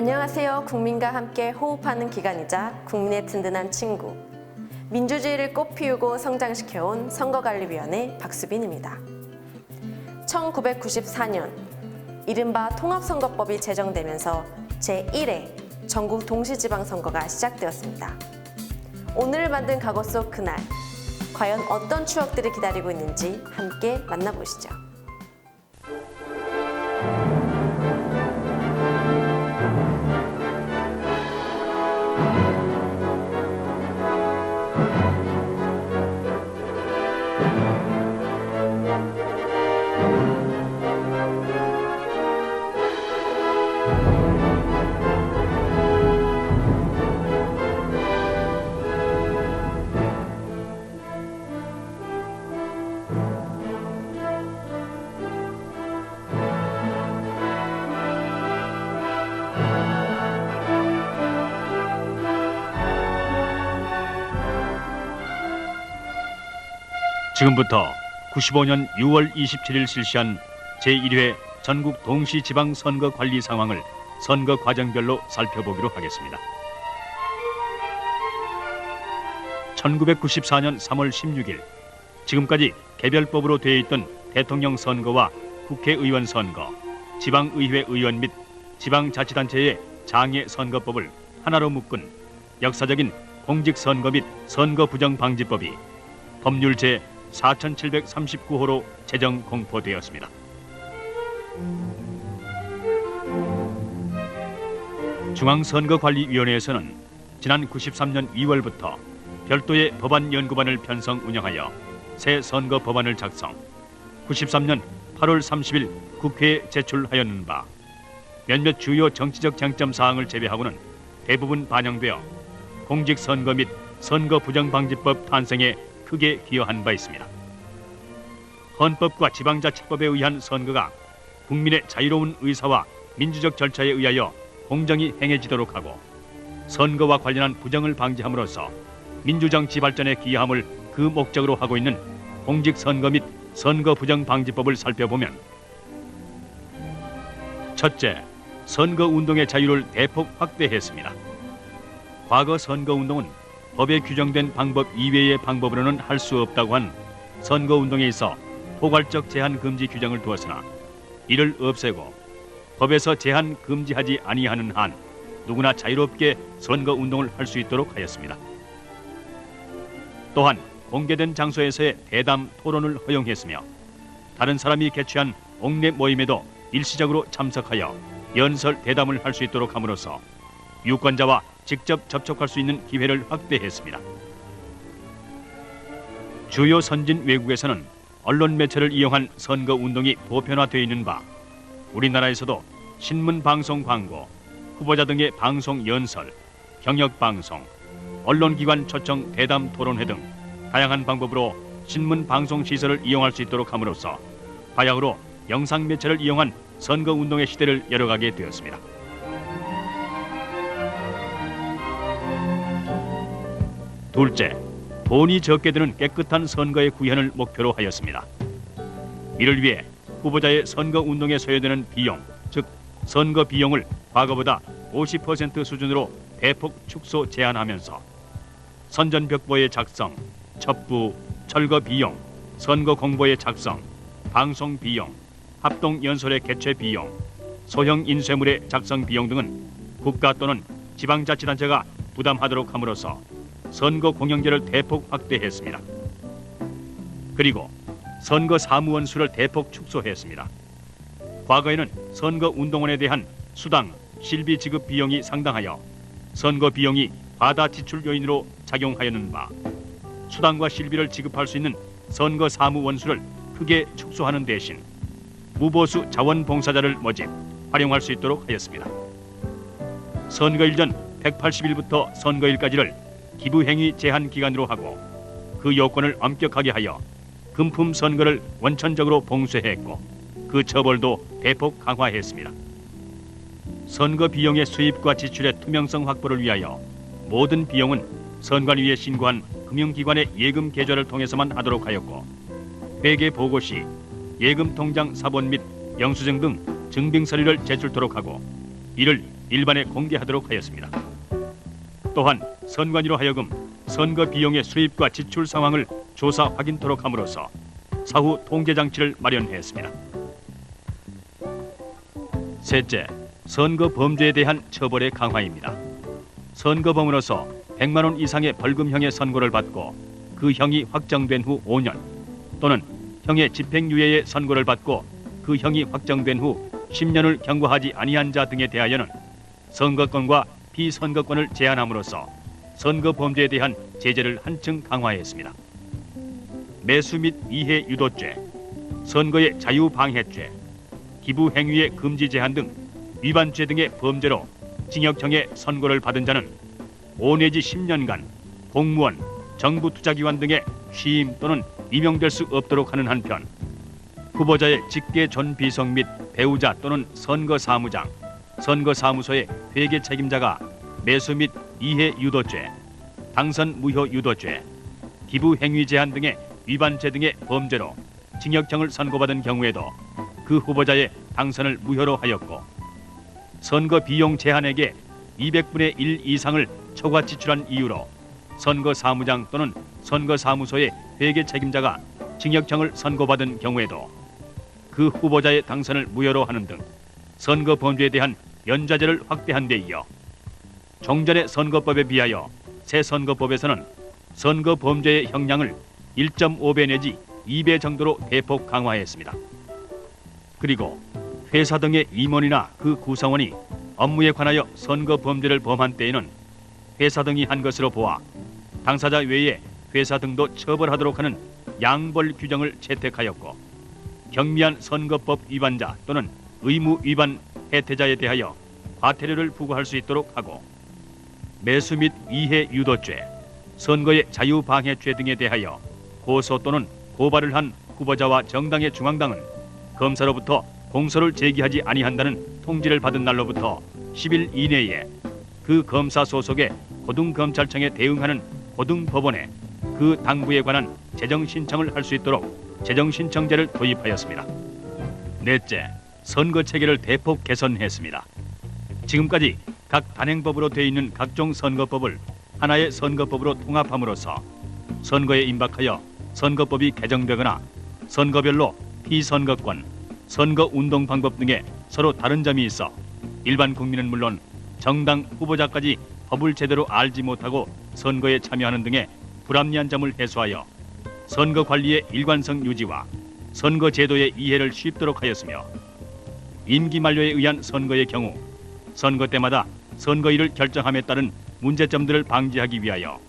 안녕하세요. 국민과 함께 호흡하는 기관이자 국민의 든든한 친구. 민주주의를 꽃피우고 성장시켜온 선거관리위원회 박수빈입니다. 1994년 이른바 통합선거법이 제정되면서 제1회 전국 동시지방선거가 시작되었습니다. 오늘을 만든 과거 속 그날, 과연 어떤 추억들이 기다리고 있는지 함께 만나보시죠. 지금부터 95년 6월 27일 실시한 제1회 전국 동시지방선거 관리 상황을 선거 과정별로 살펴보기로 하겠습니다. 1994년 3월 16일 지금까지 개별법으로 되어 있던 대통령 선거와 국회의원 선거, 지방의회 의원 및 지방자치단체의 장애 선거법을 하나로 묶은 역사적인 공직선거 및 선거부정방지법이 법률 제 4739호로 제정 공포되었습니다. 중앙선거관리위원회에서는 지난 93년 2월부터 별도의 법안 연구반을 편성 운영하여 새 선거 법안을 작성, 93년 8월 30일 국회에 제출하였는 바 몇몇 주요 정치적 쟁점 사항을 제외하고는 대부분 반영되어 공직선거 및 선거부정방지법 탄생에 크게 기여한 바 있습니다. 헌법과 지방자치법에 의한 선거가 국민의 자유로운 의사와 민주적 절차에 의하여 공정히 행해지도록 하고 선거와 관련한 부정을 방지함으로써 민주정치 발전에 기여함을 그 목적으로 하고 있는 공직선거 및 선거부정방지법을 살펴보면 첫째, 선거운동의 자유를 대폭 확대했습니다. 과거 선거운동은 법에 규정된 방법 이외의 방법으로는 할 수 없다고 한 선거운동에 있어 포괄적 제한 금지 규정을 두었으나 이를 없애고 법에서 제한 금지하지 아니하는 한 누구나 자유롭게 선거운동을 할 수 있도록 하였습니다. 또한 공개된 장소에서의 대담 토론을 허용했으며 다른 사람이 개최한 옥내 모임에도 일시적으로 참석하여 연설 대담을 할 수 있도록 함으로써 유권자와 직접 접촉할 수 있는 기회를 확대했습니다. 주요 선진 외국에서는 언론 매체를 이용한 선거 운동이 보편화되어 있는 바 우리나라에서도 신문 방송 광고, 후보자 등의 방송 연설, 경역 방송, 언론기관 초청 대담 토론회 등 다양한 방법으로 신문 방송 시설을 이용할 수 있도록 함으로써 바야흐로 영상 매체를 이용한 선거 운동의 시대를 열어가게 되었습니다. 둘째, 돈이 적게 드는 깨끗한 선거의 구현을 목표로 하였습니다. 이를 위해 후보자의 선거운동에 소요되는 비용, 즉 선거 비용을 과거보다 50% 수준으로 대폭 축소 제한하면서 선전벽보의 작성, 첩부, 철거 비용, 선거 공보의 작성, 방송 비용, 합동연설의 개최 비용, 소형 인쇄물의 작성 비용 등은 국가 또는 지방자치단체가 부담하도록 함으로써 선거 공영제를 대폭 확대했습니다. 그리고 선거 사무원 수를 대폭 축소했습니다. 과거에는 선거 운동원에 대한 수당, 실비 지급 비용이 상당하여 선거 비용이 과다 지출 요인으로 작용하였는 바 수당과 실비를 지급할 수 있는 선거 사무원 수를 크게 축소하는 대신 무보수 자원봉사자를 모집, 활용할 수 있도록 하였습니다. 선거일 전 180일부터 선거일까지를 기부행위 제한 기간으로 하고 그 요건을 엄격하게 하여 금품 선거를 원천적으로 봉쇄했고 그 처벌도 대폭 강화했습니다. 선거 비용의 수입과 지출의 투명성 확보를 위하여 모든 비용은 선관위에 신고한 금융기관의 예금 계좌를 통해서만 하도록 하였고 회계 보고 시 예금 통장 사본 및 영수증 등 증빙 서류를 제출토록 하고 이를 일반에 공개하도록 하였습니다. 또한 선관위로 하여금 선거 비용의 수입과 지출 상황을 조사 확인토록 함으로써 사후 통계 장치를 마련했습니다. 셋째, 선거 범죄에 대한 처벌의 강화입니다. 선거범으로서 100만 원 이상의 벌금형의 선고를 받고 그 형이 확정된 후 5년 또는 형의 집행유예의 선고를 받고 그 형이 확정된 후 10년을 경과하지 아니한 자 등에 대하여는 선거권과 비선거권을 제한함으로써 선거 범죄에 대한 제재를 한층 강화했습니다. 매수 및 이해 유도죄, 선거의 자유방해죄, 기부 행위의 금지 제한 등 위반죄 등의 범죄로 징역형의 선고를 받은 자는 5 내지 10년간 공무원, 정부 투자기관 등의 취임 또는 임용될 수 없도록 하는 한편 후보자의 직계 존비속 및 배우자 또는 선거사무장, 선거사무소의 회계 책임자가 매수 및 이해 유도죄, 당선 무효 유도죄, 기부 행위 제한 등의 위반죄 등의 범죄로 징역형을 선고받은 경우에도 그 후보자의 당선을 무효로 하였고 선거 비용 제한액의 200분의 1 이상을 초과 지출한 이유로 선거사무장 또는 선거사무소의 회계 책임자가 징역형을 선고받은 경우에도 그 후보자의 당선을 무효로 하는 등 선거 범죄에 대한 연좌제를 확대한 데 이어 종전의 선거법에 비하여 새 선거법에서는 선거 범죄의 형량을 1.5배 내지 2배 정도로 대폭 강화했습니다. 그리고 회사 등의 임원이나 그 구성원이 업무에 관하여 선거 범죄를 범한 때에는 회사 등이 한 것으로 보아 당사자 외에 회사 등도 처벌하도록 하는 양벌 규정을 채택하였고 경미한 선거법 위반자 또는 의무 위반 해태자에 대하여 과태료를 부과할 수 있도록 하고 매수 및 이해 유도죄, 선거의 자유방해죄 등에 대하여 고소 또는 고발을 한 후보자와 정당의 중앙당은 검사로부터 공소를 제기하지 아니한다는 통지를 받은 날로부터 10일 이내에 그 검사 소속의 고등검찰청에 대응하는 고등법원에 그 당부에 관한 재정 신청을 할 수 있도록 재정 신청제를 도입하였습니다. 넷째, 선거 체계를 대폭 개선했습니다. 지금까지 각 단행법으로 되어 있는 각종 선거법을 하나의 선거법으로 통합함으로써 선거에 임박하여 선거법이 개정되거나 선거별로 피선거권, 선거운동 방법 등에 서로 다른 점이 있어 일반 국민은 물론 정당 후보자까지 법을 제대로 알지 못하고 선거에 참여하는 등의 불합리한 점을 해소하여 선거 관리의 일관성 유지와 선거 제도의 이해를 쉽도록 하였으며 임기 만료에 의한 선거의 경우 선거 때마다 선거일을 결정함에 따른 문제점들을 방지하기 위하여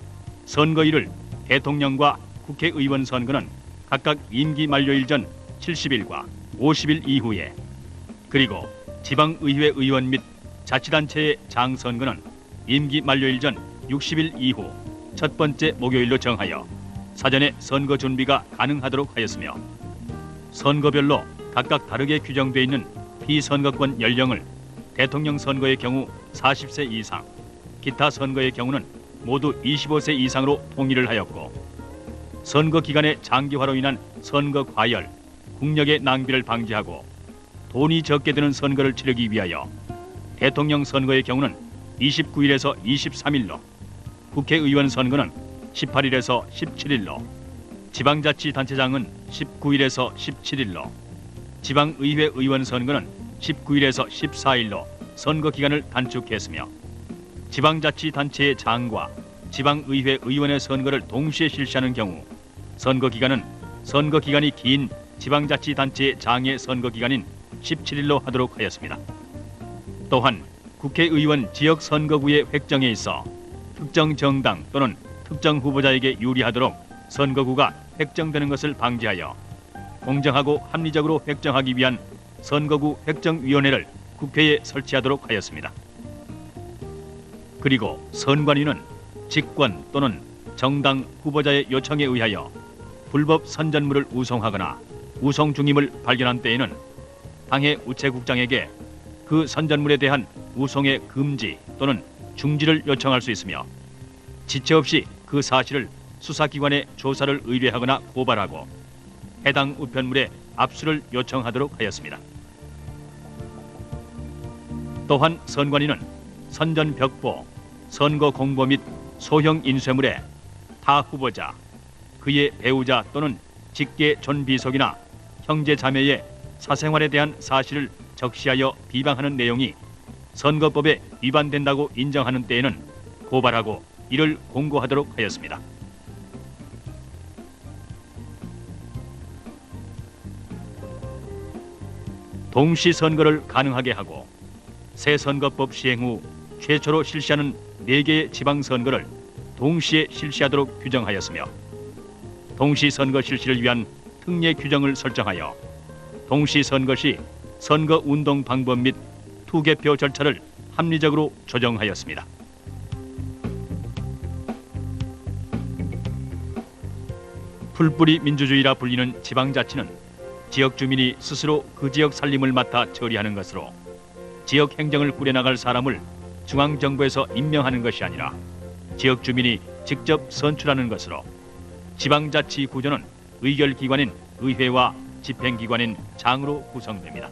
선거일을 대통령과 국회의원 선거는 각각 임기 만료일 전 70일과 50일 이후에 그리고 지방의회 의원 및 자치단체의 장선거는 임기 만료일 전 60일 이후 첫 번째 목요일로 정하여 사전에 선거 준비가 가능하도록 하였으며 선거별로 각각 다르게 규정되어 있는 피선거권 연령을 대통령 선거의 경우 40세 이상, 기타 선거의 경우는 모두 25세 이상으로 통일을 하였고 선거 기간의 장기화로 인한 선거 과열, 국력의 낭비를 방지하고 돈이 적게 드는 선거를 치르기 위하여 대통령 선거의 경우는 29일에서 23일로, 국회의원 선거는 18일에서 17일로, 지방자치단체장은 19일에서 17일로, 지방의회 의원 선거는 19일에서 14일로 선거 기간을 단축했으며 지방자치단체의 장과 지방의회 의원의 선거를 동시에 실시하는 경우 선거 기간이 긴 지방자치단체의 장의 선거 기간인 17일로 하도록 하였습니다. 또한 국회의원 지역선거구의 획정에 있어 특정 정당 또는 특정 후보자에게 유리하도록 선거구가 획정되는 것을 방지하여 공정하고 합리적으로 획정하기 위한 선거구 획정위원회를 국회에 설치하도록 하였습니다. 그리고 선관위는 직권 또는 정당 후보자의 요청에 의하여 불법 선전물을 우송하거나 우송 중임을 발견한 때에는 당해 우체국장에게 그 선전물에 대한 우송의 금지 또는 중지를 요청할 수 있으며 지체 없이 그 사실을 수사기관에 조사를 의뢰하거나 고발하고 해당 우편물에 압수를 요청하도록 하였습니다. 또한 선관위는 선전벽보, 선거 공보 및 소형 인쇄물에 타 후보자, 그의 배우자 또는 직계 존비속이나 형제 자매의 사생활에 대한 사실을 적시하여 비방하는 내용이 선거법에 위반된다고 인정하는 때에는 고발하고 이를 공고하도록 하였습니다. 동시 선거를 가능하게 하고 새 선거법 시행 후 최초로 실시하는 4개의 지방선거를 동시에 실시하도록 규정하였으며 동시 선거 실시를 위한 특례 규정을 설정하여 동시 선거 시 선거 운동 방법 및 투개표 절차를 합리적으로 조정하였습니다. 풀뿌리 민주주의라 불리는 지방자치는 지역 주민이 스스로 그 지역 살림을 맡아 처리하는 것으로 지역 행정을 꾸려나갈 사람을 중앙정부에서 임명하는 것이 아니라 지역 주민이 직접 선출하는 것으로 지방자치 구조는 의결기관인 의회와 집행기관인 장으로 구성됩니다.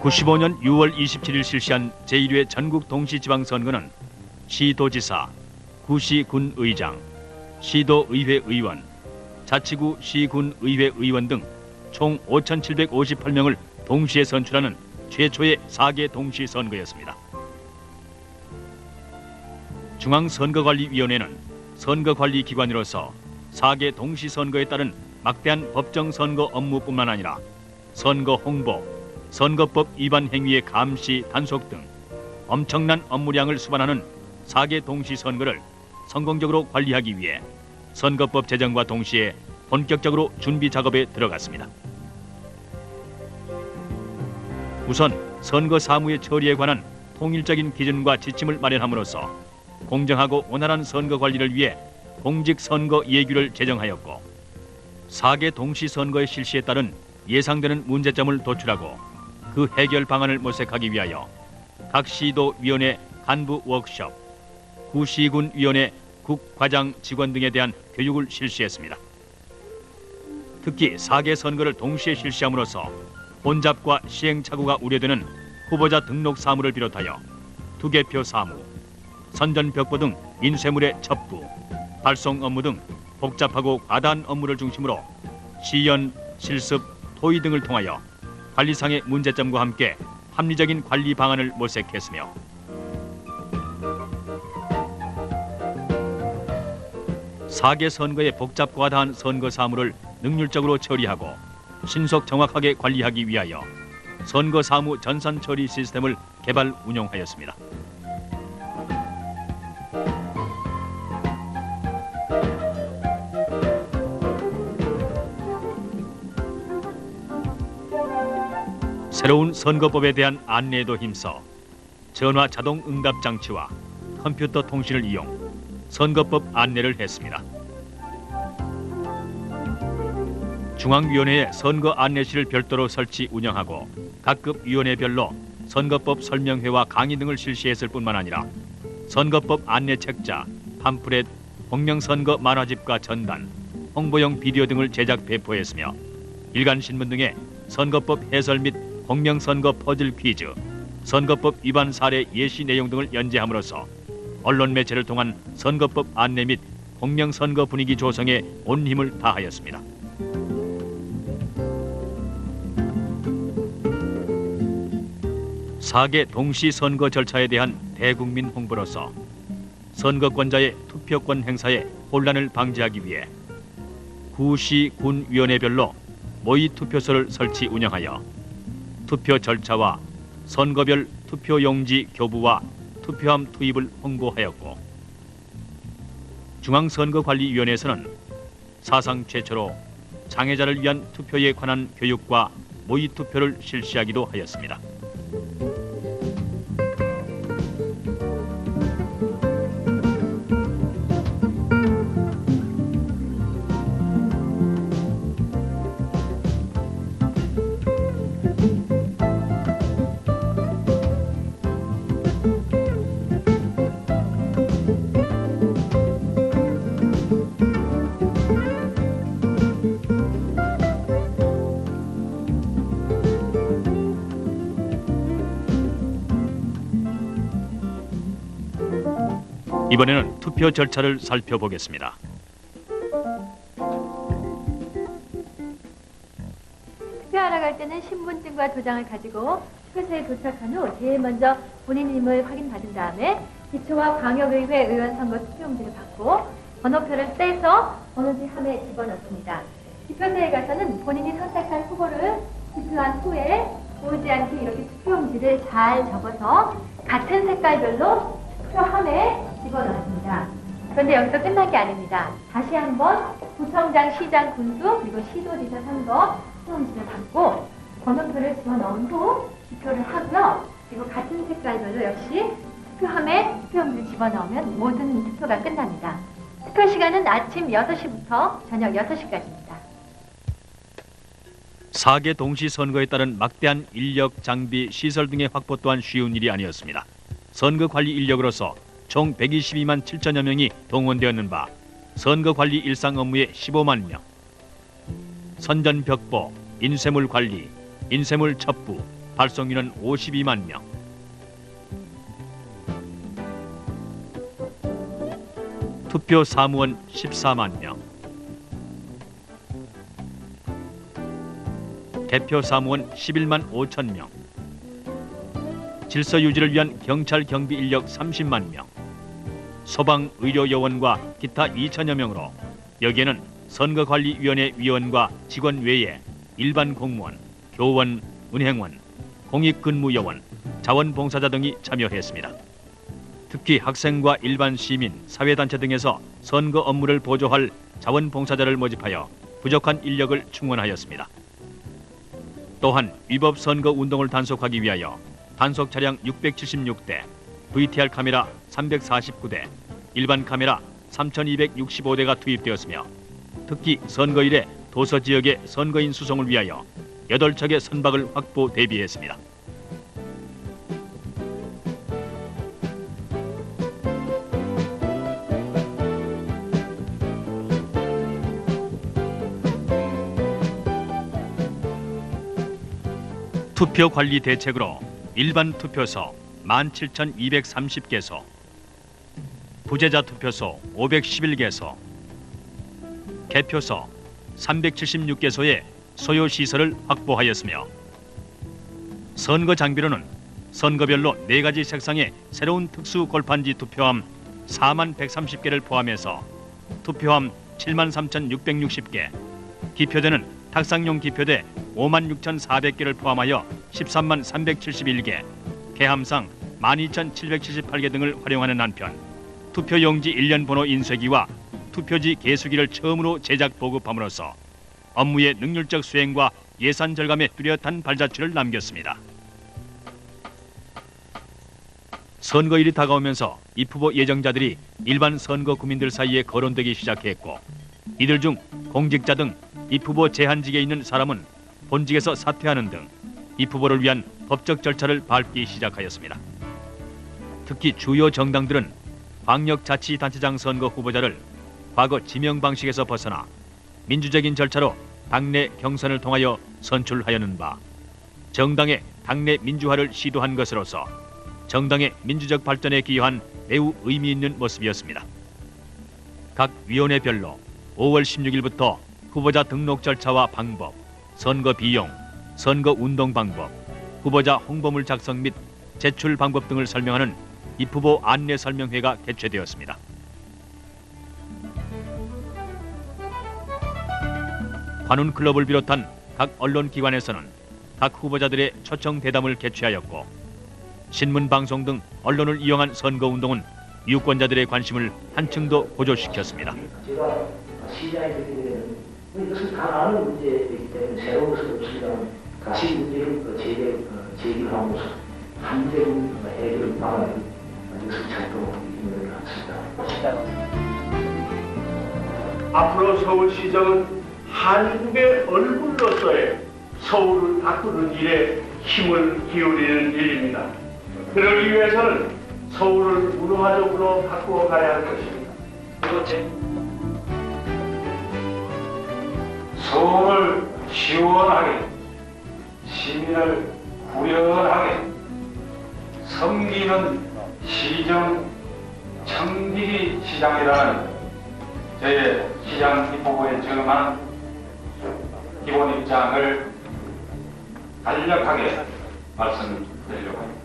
(95년 6월 27일) 실시한 제1회 전국 동시지방선거는 시도지사, 구시군의장, 시도의회 의원, 자치구 시군의회 의원 등 총 5,758명을 동시에 선출하는 최초의 4개 동시선거였습니다. 중앙선거관리위원회는 선거관리기관으로서 4개 동시선거에 따른 막대한 법정선거 업무뿐만 아니라 선거 홍보, 선거법 위반 행위의 감시, 단속 등 엄청난 업무량을 수반하는 4개 동시선거를 성공적으로 관리하기 위해 선거법 제정과 동시에 본격적으로 준비 작업에 들어갔습니다. 우선 선거 사무의 처리에 관한 통일적인 기준과 지침을 마련함으로써 공정하고 원활한 선거 관리를 위해 공직선거 예규를 제정하였고 4개 동시선거의 실시에 따른 예상되는 문제점을 도출하고 그 해결 방안을 모색하기 위하여 각 시도위원회 간부 워크숍, 구시군위원회 국과장 직원 등에 대한 교육을 실시했습니다. 특히 4개 선거를 동시에 실시함으로써 혼잡과 시행착오가 우려되는 후보자 등록 사무를 비롯하여 투개표 사무, 선전벽보 등 인쇄물의 첩부, 발송 업무 등 복잡하고 과다한 업무를 중심으로 시연, 실습, 토의 등을 통하여 관리상의 문제점과 함께 합리적인 관리 방안을 모색했으며 (4개) 선거의 복잡 과다한 선거 사무를 능률적으로 처리하고 신속 정확하게 관리하기 위하여 선거 사무 전산 처리 시스템을 개발 운용하였습니다. 새로운 선거법에 대한 안내에도 힘써 전화 자동 응답 장치와 컴퓨터 통신을 이용 선거법 안내를 했습니다. 중앙위원회에 선거 안내실을 별도로 설치 운영하고 각급 위원회별로 선거법 설명회와 강의 등을 실시했을 뿐만 아니라 선거법 안내 책자, 팜프렛, 공명선거 만화집과 전단, 홍보용 비디오 등을 제작 배포했으며 일간신문 등의 선거법 해설 및 공명선거 퍼즐 퀴즈, 선거법 위반 사례 예시 내용 등을 연재함으로써 언론 매체를 통한 선거법 안내 및 공명선거 분위기 조성에 온 힘을 다하였습니다. (4개) 동시 선거 절차에 대한 대국민 홍보로서 선거권자의 투표권 행사에 혼란을 방지하기 위해 구시, 군 위원회별로 모의 투표소를 설치 운영하여 투표 절차와 선거별 투표용지 교부와 투표함 투입을 홍보하였고 중앙선거관리위원회에서는 사상 최초로 장애자를 위한 투표에 관한 교육과 모의 투표를 실시하기도 하였습니다. 이번에는 투표 절차를 살펴보겠습니다. 투표하러 갈 때는 신분증과 도장을 가지고 투표소에 도착한 후 제일 먼저 본인 이름을 확인받은 다음에 기초와 광역의회 의원 선거 투표용지를 받고 번호표를 떼서 번호지 함에 집어넣습니다. 투표소에 가서는 본인이 선택한 후보를 투표한 후에 보이지 않게 이렇게 투표용지를 잘 접어서 같은 색깔별로 투표함에 집어넣습니다. 그런데 여기서 끝난 게 아닙니다. 다시 한번 구청장, 시장, 군수 그리고 시도지사 선거 투표용지를 받고 번호표를 집어넣은 후 투표를 하고요. 그리고 같은 색깔별로 역시 투표함에 투표용지를 집어넣으면 모든 투표가 끝납니다. 투표 시간은 아침 6시부터 저녁 6시까지입니다. 4개 동시 선거에 따른 막대한 인력, 장비, 시설 등의 확보 또한 쉬운 일이 아니었습니다. 선거 관리 인력으로서 총 122만 7천여 명이 동원되었는 바 선거 관리 일상 업무에 15만 명, 선전 벽보, 인쇄물 관리, 인쇄물 첩부, 발송인은 52만 명, 투표 사무원 14만 명, 개표 사무원 11만 5천 명, 질서 유지를 위한 경찰 경비 인력 30만 명, 소방 의료 요원과 기타 2천여 명으로 여기에는 선거관리위원회 위원과 직원 외에 일반 공무원, 교원, 은행원, 공익근무요원, 자원봉사자 등이 참여했습니다. 특히 학생과 일반 시민, 사회단체 등에서 선거 업무를 보조할 자원봉사자를 모집하여 부족한 인력을 충원하였습니다. 또한 위법 선거 운동을 단속하기 위하여 단속 차량 676대, VTR 카메라 349대, 일반 카메라 3265대가 투입되었으며 특히 선거일에 도서 지역의 선거인 수송을 위하여 8척의 선박을 확보 대비했습니다. 투표 관리 대책으로 일반 투표소 17,230개소, 부재자 투표소 511개소, 개표소 376개소의 소요 시설을 확보하였으며 선거 장비로는 선거별로 4가지 색상의 새로운 특수 골판지 투표함 4만 130개를 포함해서 투표함 7만 3,660개, 기표대는 탁상용 기표대 5만 6,400개를 포함하여 13만 371개, 개함상 12,778개 등을 활용하는 한편 투표용지 1년 번호 인쇄기와 투표지 개수기를 처음으로 제작 보급함으로써 업무의 능률적 수행과 예산 절감에 뚜렷한 발자취를 남겼습니다. 선거일이 다가오면서 입후보 예정자들이 일반 선거 구민들 사이에 거론되기 시작했고 이들 중 공직자 등 입후보 제한직에 있는 사람은 본직에서 사퇴하는 등 입후보를 위한 법적 절차를 밟기 시작하였습니다. 특히 주요 정당들은 광역자치단체장 선거 후보자를 과거 지명 방식에서 벗어나 민주적인 절차로 당내 경선을 통하여 선출하려는 바 정당의 당내 민주화를 시도한 것으로서 정당의 민주적 발전에 기여한 매우 의미 있는 모습이었습니다. 각 위원회별로 5월 16일부터 후보자 등록 절차와 방법, 선거 비용, 선거 운동 방법, 후보자 홍보물 작성 및 제출 방법 등을 설명하는 입후보 안내 설명회가 개최되었습니다. 관훈클럽을 비롯한 각 언론기관에서는 각 후보자들의 초청 대담을 개최하였고 신문, 방송 등 언론을 이용한 선거운동은 유권자들의 관심을 한층 더 고조시켰습니다. 제가 시장에 되게 되면 이것은 다 아는 문제이기 때문에 새로운 것을 없으면 다시 문제를 제기를 하면서 한계적인 해결 방안을 이것을 찾도록 하겠습니다. 앞으로 서울시정은 한국의 얼굴로서의 서울을 바꾸는 일에 힘을 기울이는 일입니다. 그러기 위해서는 서울을 문화적으로 바꾸어 가야 할 것입니다. 그것째, 서울을 시원하게, 시민을 후련하게 섬기는 시정 청지기 시장이라는 제 시장 입법부에 정한 기본 입장을 간략하게 말씀드리려고 합니다.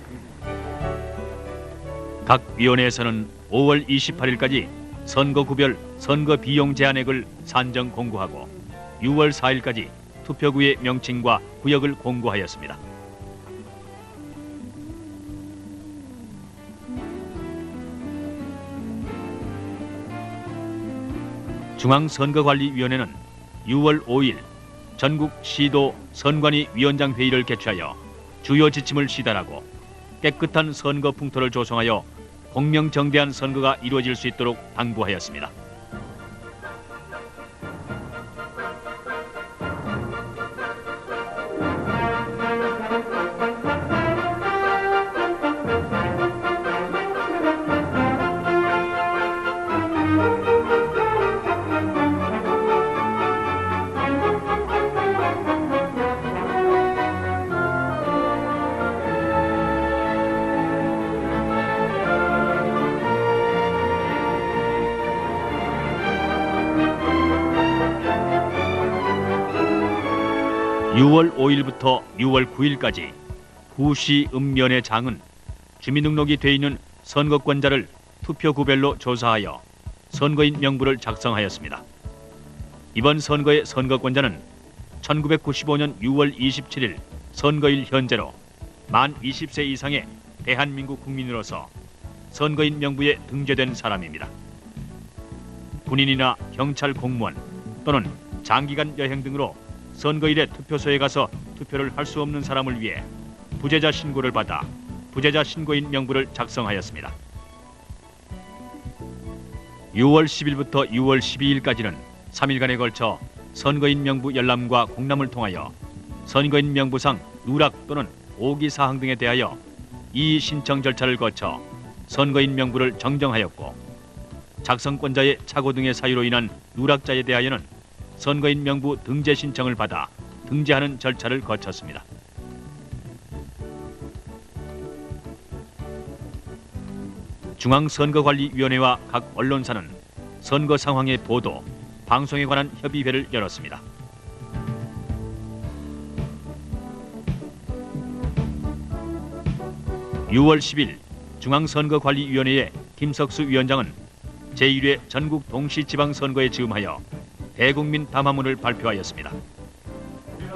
각 위원회에서는 5월 28일까지 선거구별 선거 비용 제한액을 산정 공고하고 6월 4일까지 투표구의 명칭과 구역을 공고하였습니다. 중앙선거관리위원회는 6월 5일 전국 시도 선관위 위원장 회의를 개최하여 주요 지침을 시달하고 깨끗한 선거 풍토를 조성하여 공명정대한 선거가 이루어질 수 있도록 당부하였습니다. (6월 5일부터 6월 9일까지) 구시 읍면의 장은 주민등록이 돼 있는 선거권자를 투표구별로 조사하여 선거인 명부를 작성하였습니다. 이번 선거의 선거권자는 1995년 6월 27일 선거일 현재로 만 20세 이상의 대한민국 국민으로서 선거인 명부에 등재된 사람입니다. 군인이나 경찰 공무원 또는 장기간 여행 등으로 선거일에 투표소에 가서 투표를 할 수 없는 사람을 위해 부재자 신고를 받아 부재자 신고인 명부를 작성하였습니다. 6월 10일부터 6월 12일까지는 3일간에 걸쳐 선거인 명부 열람과 공람을 통하여 선거인 명부상 누락 또는 오기 사항 등에 대하여 이의 신청 절차를 거쳐 선거인 명부를 정정하였고, 작성권자의 착오 등의 사유로 인한 누락자에 대하여는 선거인 명부 등재 신청을 받아 등재하는 절차를 거쳤습니다. 중앙선거관리위원회와 각 언론사는 선거 상황의 보도, 방송에 관한 협의회를 열었습니다. (6월 10일) 중앙선거관리위원회의 김석수 위원장은 제1회 전국 동시지방선거에 즈음하여 대국민 담화문을 발표하였습니다.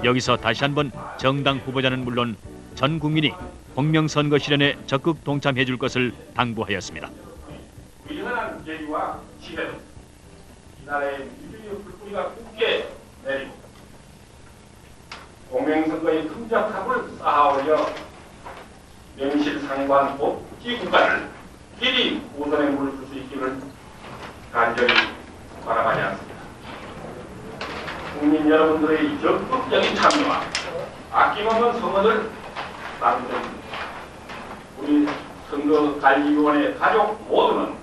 여기서 다시 한번 정당 후보자는 물론 전 국민이 공명선거 실현에 적극 동참해 줄 것을 당부하였습니다. 위헌한 계기와 시대는 이 나라의 민주주의 불뿌리가 굳게 내리고 공명선거의 큼적함을 쌓아올려 명실상부한 복지국가를 길이 우선에 물을 수 있기를 간절히 바라마지 않습니다. 국민 여러분들의 적극적인 참여와 아낌없는 성원을 당부드립니다. 우리 선거관리위원회 가족 모두는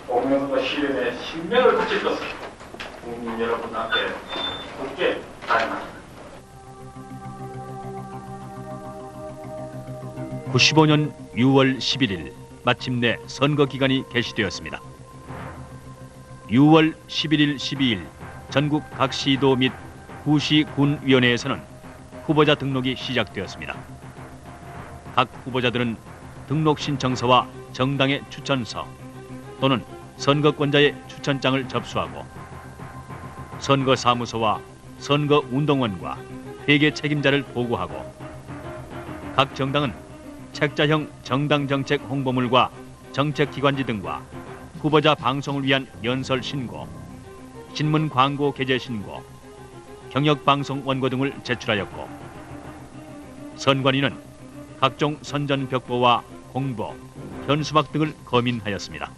공명선거 실현에 신명을 바칠 것을 국민 여러분 앞에 굳게 다짐합니다. 95년 6월 11일 마침내 선거 기간이 개시되었습니다. 6월 11일, 12일 전국 각 시도 및 구시 군위원회에서는 후보자 등록이 시작되었습니다. 각 후보자들은 등록 신청서와 정당의 추천서 또는 선거권자의 추천장을 접수하고 선거사무소와 선거운동원과 회계 책임자를 보고하고, 각 정당은 책자형 정당정책 홍보물과 정책기관지 등과 후보자 방송을 위한 연설 신고, 신문 광고 게재 신고, 경역방송 원고 등을 제출하였고, 선관위는 각종 선전벽보와 공보, 현수막 등을 검인하였습니다.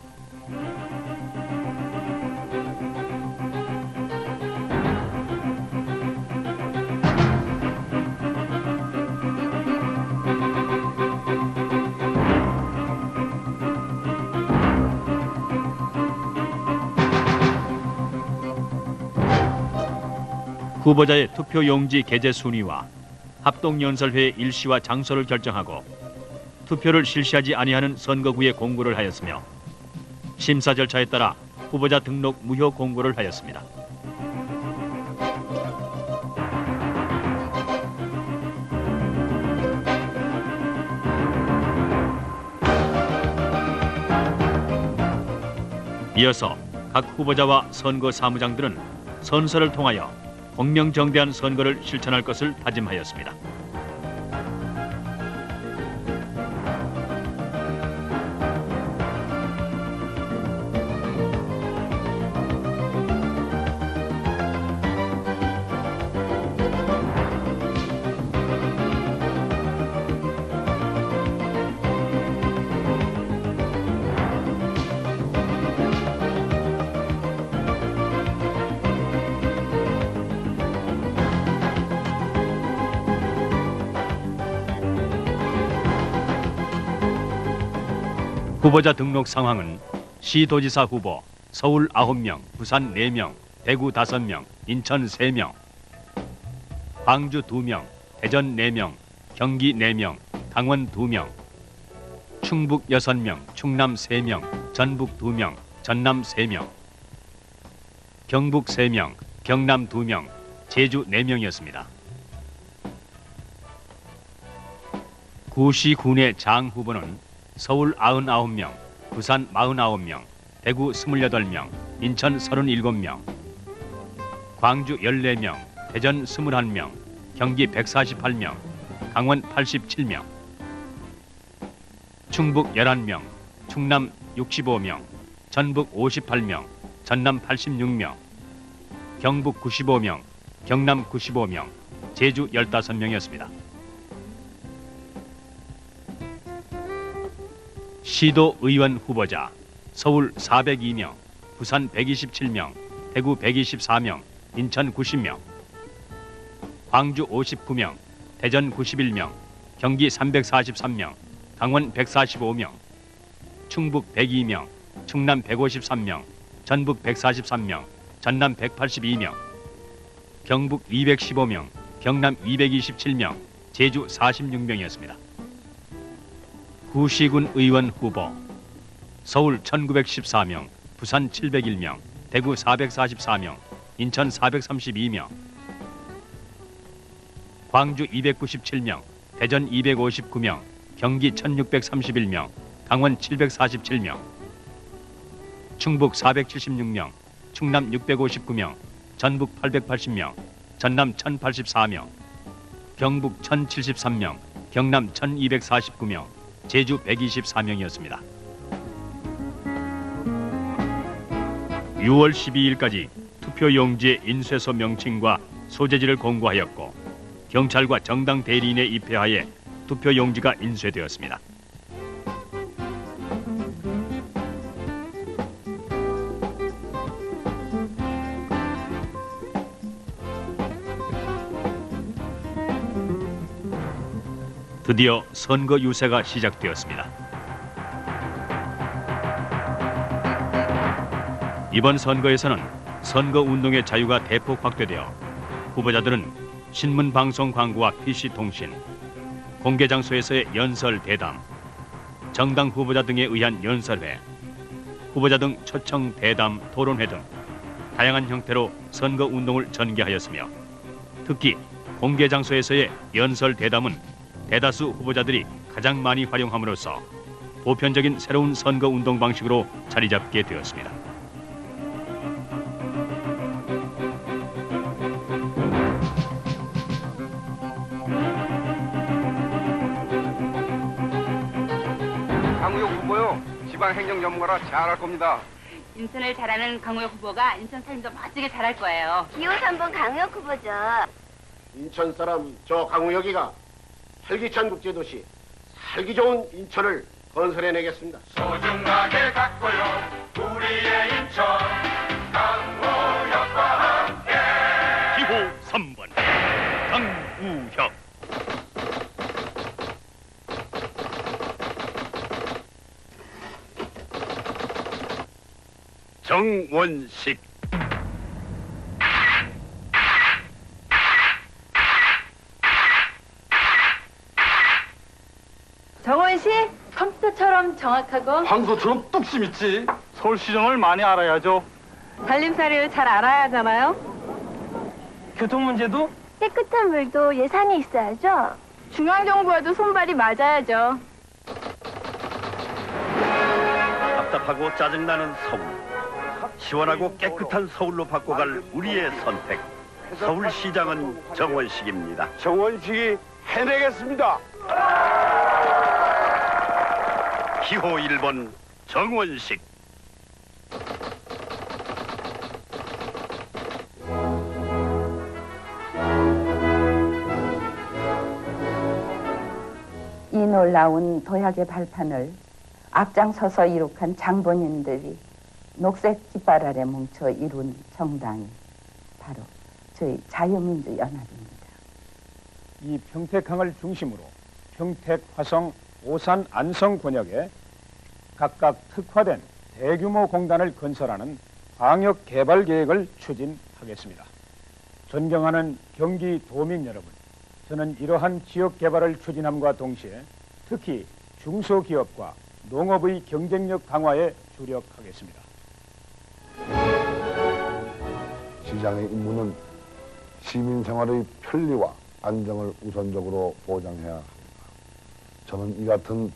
후보자의 투표용지 게재 순위와 합동연설회 일시와 장소를 결정하고 투표를 실시하지 아니하는 선거구에 공고를 하였으며, 심사 절차에 따라 후보자 등록 무효 공고를 하였습니다. 이어서 각 후보자와 선거 사무장들은 선서를 통하여 공명정대한 선거를 실천할 것을 다짐하였습니다. 후보자 등록 상황은 시도지사 후보 서울 9명, 부산 4명, 대구 5명, 인천 3명, 광주 2명, 대전 4명, 경기 4명, 강원 2명, 충북 6명, 충남 3명, 전북 2명, 전남 3명, 경북 3명, 경남 2명, 제주 4명이었습니다. 구시군의 장 후보는 서울 99명, 부산 49명, 대구 28명, 인천 37명, 광주 14명, 대전 21명, 경기 148명, 강원 87명, 충북 11명, 충남 65명, 전북 58명, 전남 86명, 경북 95명, 경남 95명, 제주 15명이었습니다. 시도의원 후보자 서울 402명, 부산 127명, 대구 124명, 인천 90명, 광주 59명, 대전 91명, 경기 343명, 강원 145명, 충북 102명, 충남 153명, 전북 143명, 전남 182명, 경북 215명, 경남 227명, 제주 46명이었습니다. 구시군 의원 후보 서울 1914명, 부산 701명, 대구 444명, 인천 432명, 광주 297명, 대전 259명, 경기 1631명, 강원 747명, 충북 476명, 충남 659명, 전북 880명, 전남 1084명, 경북 1073명, 경남 1249명, 제주 124명이었습니다. 6월 12일까지 투표용지의 인쇄소 명칭과 소재지를 공고하였고 경찰과 정당 대리인의 입회하에 투표용지가 인쇄되었습니다. 드디어 선거 유세가 시작되었습니다. 이번 선거에서는 선거 운동의 자유가 대폭 확대되어 후보자들은 신문, 방송, 광고와 PC 통신, 공개 장소에서의 연설, 대담, 정당 후보자 등에 의한 연설회, 후보자 등 초청 대담, 토론회 등 다양한 형태로 선거 운동을 전개하였으며 특히 공개 장소에서의 연설, 대담은 대다수 후보자들이 가장 많이 활용함으로써 보편적인 새로운 선거 운동 방식으로 자리 잡게 되었습니다. 강우혁 후보요. 지방행정 전문가라 잘할 겁니다. 인천을 잘하는 강우혁 후보가 인천 살림도 멋지게 잘할 거예요. 기호 3번 강우혁 후보죠. 인천 사람 저 강우혁이가 활기찬 국제도시, 살기 좋은 인천을 건설해내겠습니다. 소중하게 갖고요 우리의 인천 강우혁과 함께 기호 3번 강우혁. 정원식. 정원 씨, 컴퓨터처럼 정확하고 황소처럼 뚝심 있지. 서울시정을 많이 알아야죠. 살림살이를 잘 알아야 하잖아요. 교통 문제도? 깨끗한 물도 예산이 있어야죠. 중앙정부와도 손발이 맞아야죠. 답답하고 짜증나는 서울. 시원하고 깨끗한 서울로 바꿔갈 우리의 선택. 서울시장은 정원식입니다. 정원식이 해내겠습니다. 기호 1번 정원식. 이 놀라운 도약의 발판을 앞장서서 이룩한 장본인들이 녹색 깃발 아래 뭉쳐 이룬 정당이 바로 저희 자유민주연합입니다. 이 평택항을 중심으로 평택, 화성, 오산, 안성 권역에 각각 특화된 대규모 공단을 건설하는 광역 개발 계획을 추진하겠습니다. 존경하는 경기 도민 여러분, 저는 이러한 지역 개발을 추진함과 동시에 특히 중소기업과 농업의 경쟁력 강화에 주력하겠습니다. 시장의 임무는 시민 생활의 편리와 안정을 우선적으로 보장해야 합니다. 저는 이 같은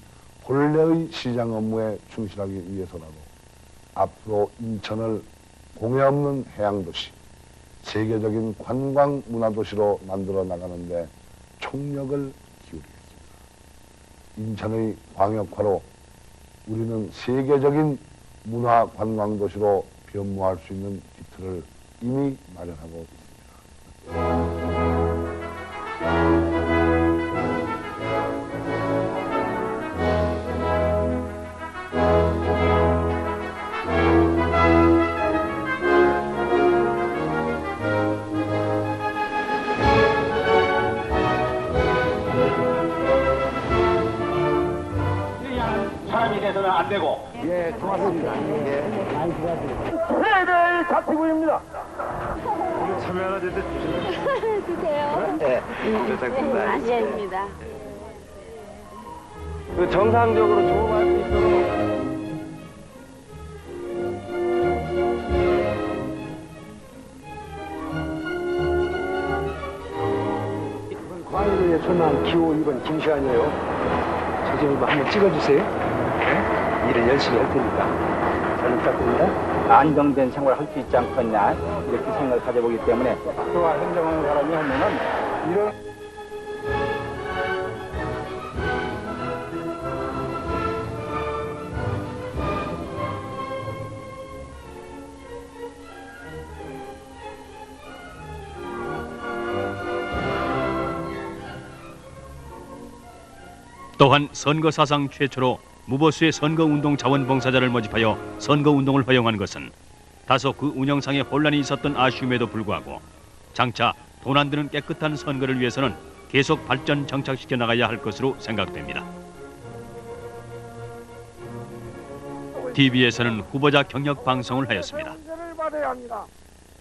본래의 시장 업무에 충실하기 위해서라도 앞으로 인천을 공해 없는 해양도시, 세계적인 관광 문화도시로 만들어 나가는데 총력을 기울이겠습니다. 인천의 광역화로 우리는 세계적인 문화 관광도시로 변모할 수 있는 기틀을 이미 마련하고 있습니다. 사람이 돼서는 안 되고. 예, 고맙습니다. 예. 많이 수고하셨습니다. 세대 자치구입니다. 참여 하나 주세요. 주세요. 네, 좋습니다. 맛있습니다. 그 정상적으로 조업할 수 있도록. 과일에 전화한 기호 2번 김시환이에요. 저 좀 한번 찍어주세요. 네? 일을 열심히 할 테니까. 잘 부탁드립니다. 안정된 생활을 할 수 있지 않겠냐 이렇게 생각을 가져보기 때문에 학교와 행정하는 사람이 하면은 이런 또한 선거 사상 최초로 무보수의 선거운동 자원봉사자를 모집하여 선거운동을 허용한 것은 다소 그 운영상에 혼란이 있었던 아쉬움에도 불구하고 장차 돈 안 드는 깨끗한 선거를 위해서는 계속 발전 정착시켜 나가야 할 것으로 생각됩니다. TV에서는 후보자 경력 방송을 하였습니다. 선전을 받아야 합니다.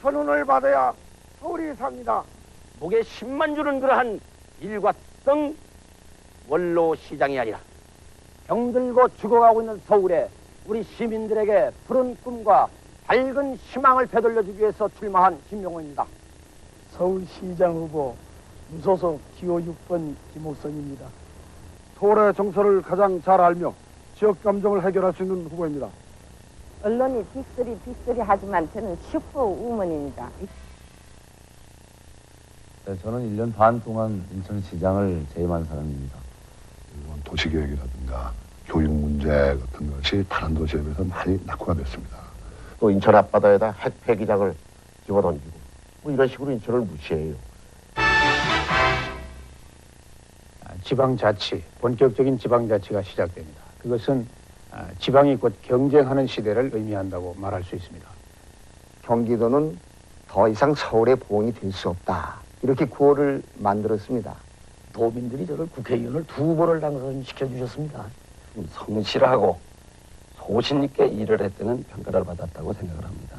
선언을 받아야 서울이 삽니다. 목에 10만 주는 그러한 일과성 원로 시장이 아니라 병들고 죽어가고 있는 서울에 우리 시민들에게 푸른 꿈과 밝은 희망을 되돌려주기 위해서 출마한 김용호입니다. 서울시장 후보 무소속 기호 6번 김옥선입니다. 서울의 정서를 가장 잘 알며 지역 감정을 해결할 수 있는 후보입니다. 언론이 빅소리 하지만 저는 슈퍼우먼입니다. 네, 저는 1년 반 동안 인천시장을 재임한 사람입니다. 도시계획이라든가 교육 문제 같은 것이 다른 도시에 비해서 많이 낙후가 됐습니다. 또 인천 앞바다에다 핵 폐기장을 집어던지고 뭐 이런 식으로 인천을 무시해요. 지방자치, 본격적인 지방자치가 시작됩니다. 그것은 지방이 곧 경쟁하는 시대를 의미한다고 말할 수 있습니다. 경기도는 더 이상 서울의 보응이 될 수 없다. 이렇게 구호를 만들었습니다. 도민들이 저를 국회의원을 2번을 당선시켜 주셨습니다. 성실하고 소신 있게 일을 했다는 평가를 받았다고 생각을 합니다.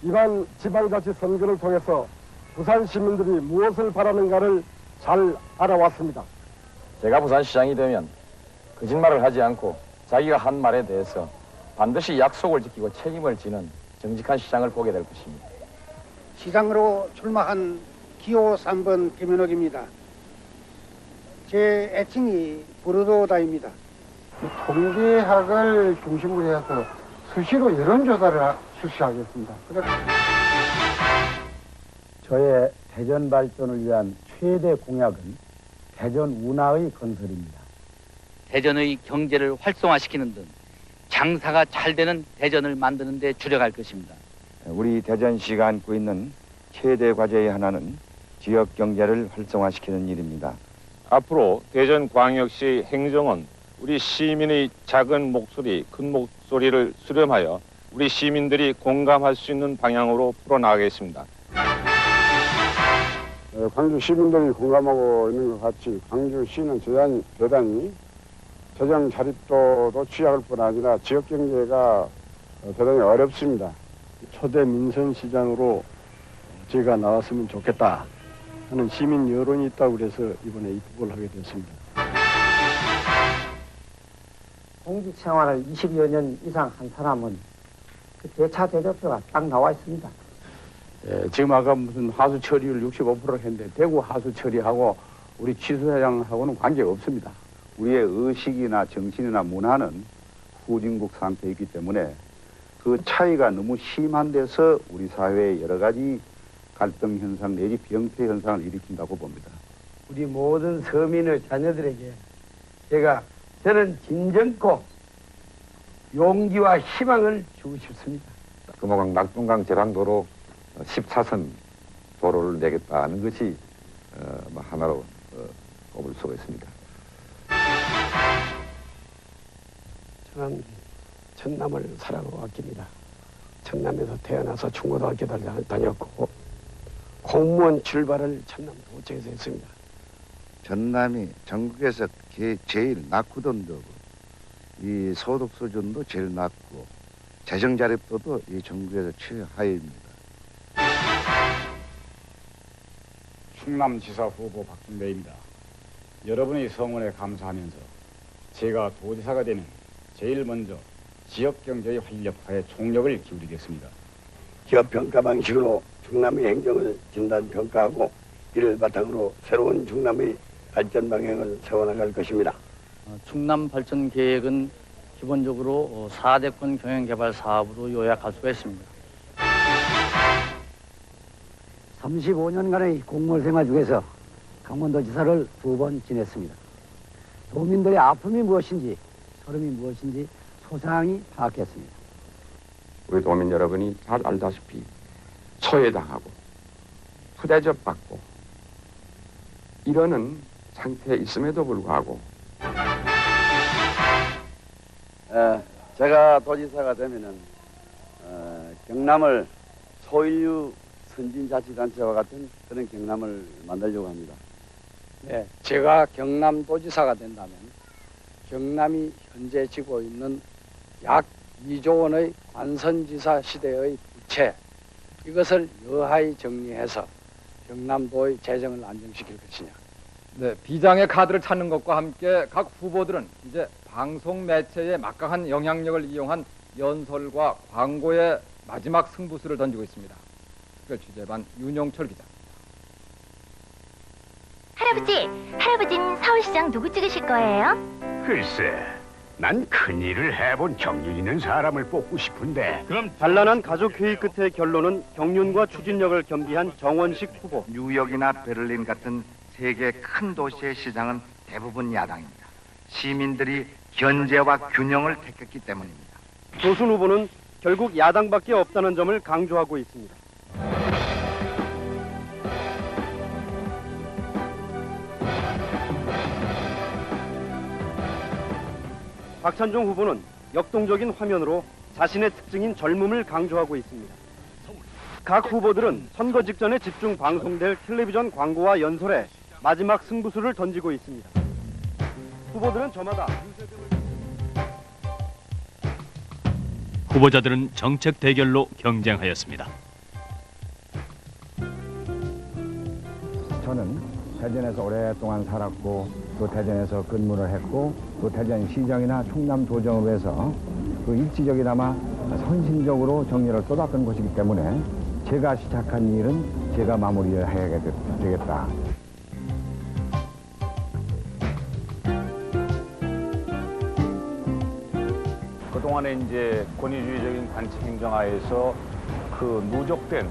이번 지방자치 선거를 통해서 부산 시민들이 무엇을 바라는가를 잘 알아왔습니다. 제가 부산시장이 되면 거짓말을 하지 않고 자기가 한 말에 대해서 반드시 약속을 지키고 책임을 지는 정직한 시장을 보게 될 것입니다. 시장으로 출마한 기호 3번 김현옥입니다. 제 애칭이 부르도다입니다. 통계학을 중심으로 해서 수시로 여론조사를 실시하겠습니다. 저의 대전 발전을 위한 최대 공약은 대전 운하의 건설입니다. 대전의 경제를 활성화시키는 등 장사가 잘 되는 대전을 만드는 데 주력할 것입니다. 우리 대전시가 안고 있는 최대 과제의 하나는 지역 경제를 활성화시키는 일입니다. 앞으로 대전광역시 행정은 우리 시민의 작은 목소리, 큰 목소리를 수렴하여 우리 시민들이 공감할 수 있는 방향으로 풀어나가겠습니다. 광주 시민들이 공감하고 있는 것 같이 광주시는 대단히 재정 자립도도 취약할 뿐 아니라 지역 경제가 대단히 어렵습니다. 초대 민선 시장으로 제가 나왔으면 좋겠다 하는 시민 여론이 있다고 그래서 이번에 입국을 하게 됐습니다. 공직 생활을 20여 년 이상 한 사람은 그 대차 대조표가 딱 나와 있습니다. 예, 지금 아까 무슨 하수 처리율 65% 했는데 대구 하수 처리하고 우리 취수사장하고는 관계가 없습니다. 우리의 의식이나 정신이나 문화는 후진국 상태에 있기 때문에 그 차이가 너무 심한 데서 우리 사회에 여러 가지 갈등 현상 내지 병폐 현상을 일으킨다고 봅니다. 우리 모든 서민의 자녀들에게 저는 진정코 용기와 희망을 주고 싶습니다. 금호강 낙동강 제방도로 14선 도로를 내겠다는 것이 하나로 꼽을 수가 있습니다. 저는 전남을 사랑하고 아낍니다. 전남에서 태어나서 중고등학교를 다녔고 공무원 출발을 전남 도청에서 했습니다. 전남이 전국에서 제일 낮고던 데고 이 소득 수준도 제일 낮고 재정 자립도도 이 전국에서 최하위입니다. 충남지사 후보 박준배입니다. 여러분의 성원에 감사하면서 제가 도지사가 되면 제일 먼저 지역경제의 활력화에 총력을 기울이겠습니다. 기업 평가 방식으로 충남의 행정을 진단 평가하고 이를 바탕으로 새로운 충남의 발전 방향을 세워나갈 것입니다. 충남 발전 계획은 기본적으로 4대권 경영개발 사업으로 요약할 수가 있습니다. 35년간의 공무원 생활 중에서 강원도지사를 2번 지냈습니다. 도민들의 아픔이 무엇인지, 서름이 무엇인지 소상히 파악했습니다. 우리 도민 여러분이 잘 알다시피 소외당하고 푸대접받고 이러는 상태에 있음에도 불구하고 제가 도지사가 되면은 경남을 소인류 선진자치단체와 같은 그런 경남을 만들려고 합니다. 네, 제가 경남도지사가 된다면 경남이 현재 지고 있는 약 2조 원의 관선지사 시대의 부채, 이것을 여하히 정리해서 경남도의 재정을 안정시킬 것이냐. 네, 비장의 카드를 찾는 것과 함께 각 후보들은 이제 방송 매체의 막강한 영향력을 이용한 연설과 광고의 마지막 승부수를 던지고 있습니다. 특별 취재반 윤영철 기자. 할아버지는 서울시장 누구 찍으실 거예요? 글쎄, 난 큰일을 해본 경륜 있는 사람을 뽑고 싶은데. 그럼 단란한 가족회의 끝의 결론은 경륜과 추진력을 겸비한 정원식 후보. 뉴욕이나 베를린 같은 세계 큰 도시의 시장은 대부분 야당입니다. 시민들이 견제와 균형을 택했기 때문입니다. 조순 후보는 결국 야당밖에 없다는 점을 강조하고 있습니다. 박찬종 후보는 역동적인 화면으로 자신의 특징인 젊음을 강조하고 있습니다. 각 후보들은 선거 직전에 집중 방송될 텔레비전 광고와 연설에 마지막 승부수를 던지고 있습니다. 후보들은 저마다 후보자들은 정책 대결로 경쟁하였습니다. 저는 대전에서 오랫동안 살았고 또 대전에서 근무를 했고 또 대전시정이나 충남도정읍에서 그 일지적이나마 선신적으로 정리를 쏟았던 곳이기 때문에 제가 시작한 일은 제가 마무리를 해야 되겠다. 그동안에 이제 권위주의적인 관측 행정하에서 그 누적된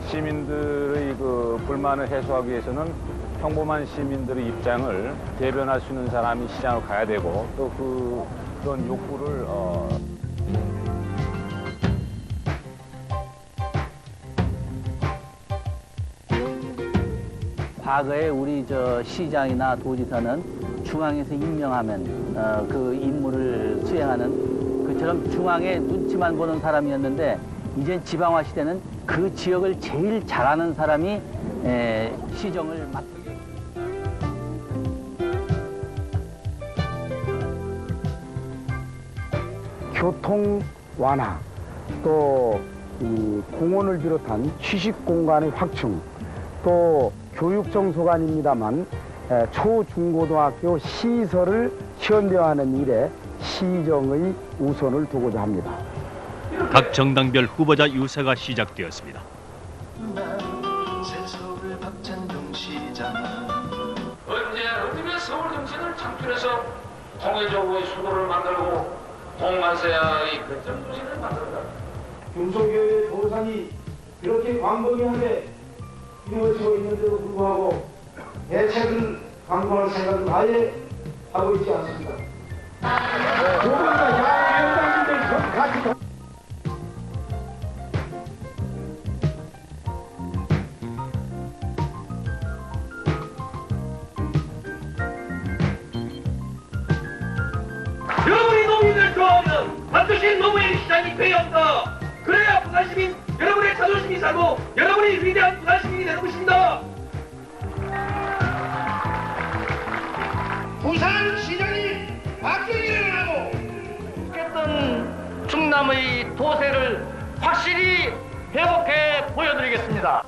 시민들의 그 불만을 해소하기 위해서는 평범한 시민들의 입장을 대변할 수 있는 사람이 시장으로 가야 되고 또 그런 욕구를 과거에 우리 시장이나 도지사는 중앙에서 임명하면 그 임무를 수행하는 그처럼 중앙의 눈치만 보는 사람이었는데 이제 지방화 시대는 그 지역을 제일 잘하는 사람이 시정을 맡게 교통 완화, 또 이 공원을 비롯한 취식 공간의 확충, 또 교육 정소관입니다만 초중고등학교 시설을 현대화하는 일에 시정의 우선을 두고자 합니다. 각 정당별 후보자 유세가 시작되었습니다. 언제면 서울 정신을 창출해서 통일적으로의 수도를 만들고 동아시아의 근전 도시를 만들었다. 중소교회 도산이 그렇게 광범위하게 이루어지고 있는데도 불구하고 대책을 강구할 생각은 아예 하고 있지 않습니다. 조금이나 야위원장님들 같이 여러분이 농민을 좋아하면 반드시 농민 시장이 돼야 한다. 그래야 부산 시민 여러분의 자존심이 살고 여러분이 위대한 부산 시민이 되는 것입니다. 부산 시장이 바뀌기를 하고 했던 충남의 도세를 확실히 회복해 보여드리겠습니다.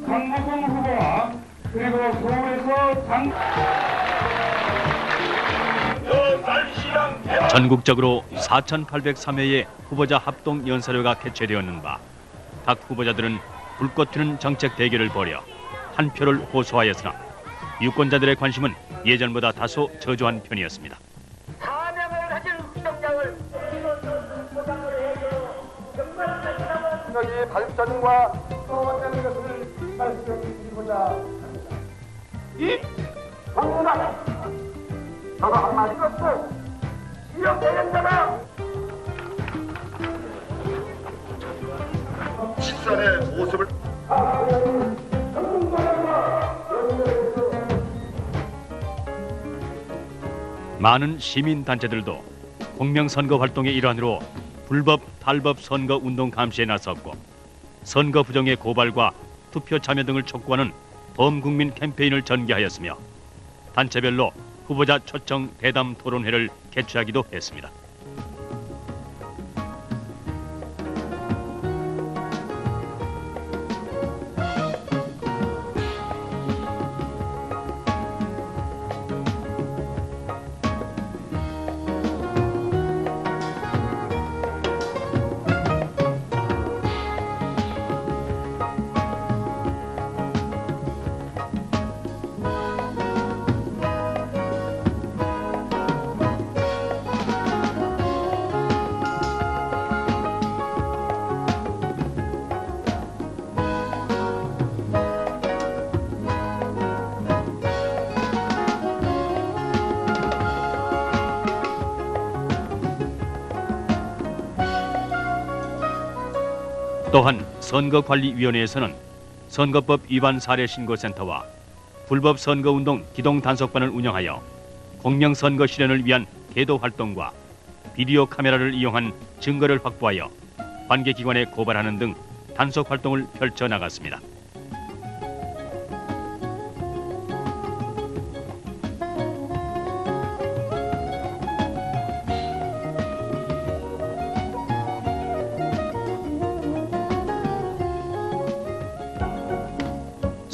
강보성 후보와 그리고 서울에서 전국적으로 4,803회의 후보자 합동 연설회가 개최되었는 바 각 후보자들은 불꽃 튀는 정책 대결을 벌여 한 표를 호소하였으나 유권자들의 관심은 예전보다 다소 저조한 편이었습니다. 사명을 가진 시정장을 여기 발전과 소원되는 것을 말씀드리고자 이 당분간 저도 한마디 없고 지역 대행자가 식선의 모습을 많은 시민단체들도 공명선거 활동의 일환으로 불법, 탈법 선거 운동 감시에 나섰고 선거 부정의 고발과 투표 참여 등을 촉구하는 범국민 캠페인을 전개하였으며 단체별로 후보자 초청 대담 토론회를 개최하기도 했습니다. 또한 선거관리위원회에서는 선거법 위반 사례 신고센터와 불법 선거운동 기동 단속반을 운영하여 공명선거 실현을 위한 계도 활동과 비디오 카메라를 이용한 증거를 확보하여 관계기관에 고발하는 등 단속 활동을 펼쳐 나갔습니다.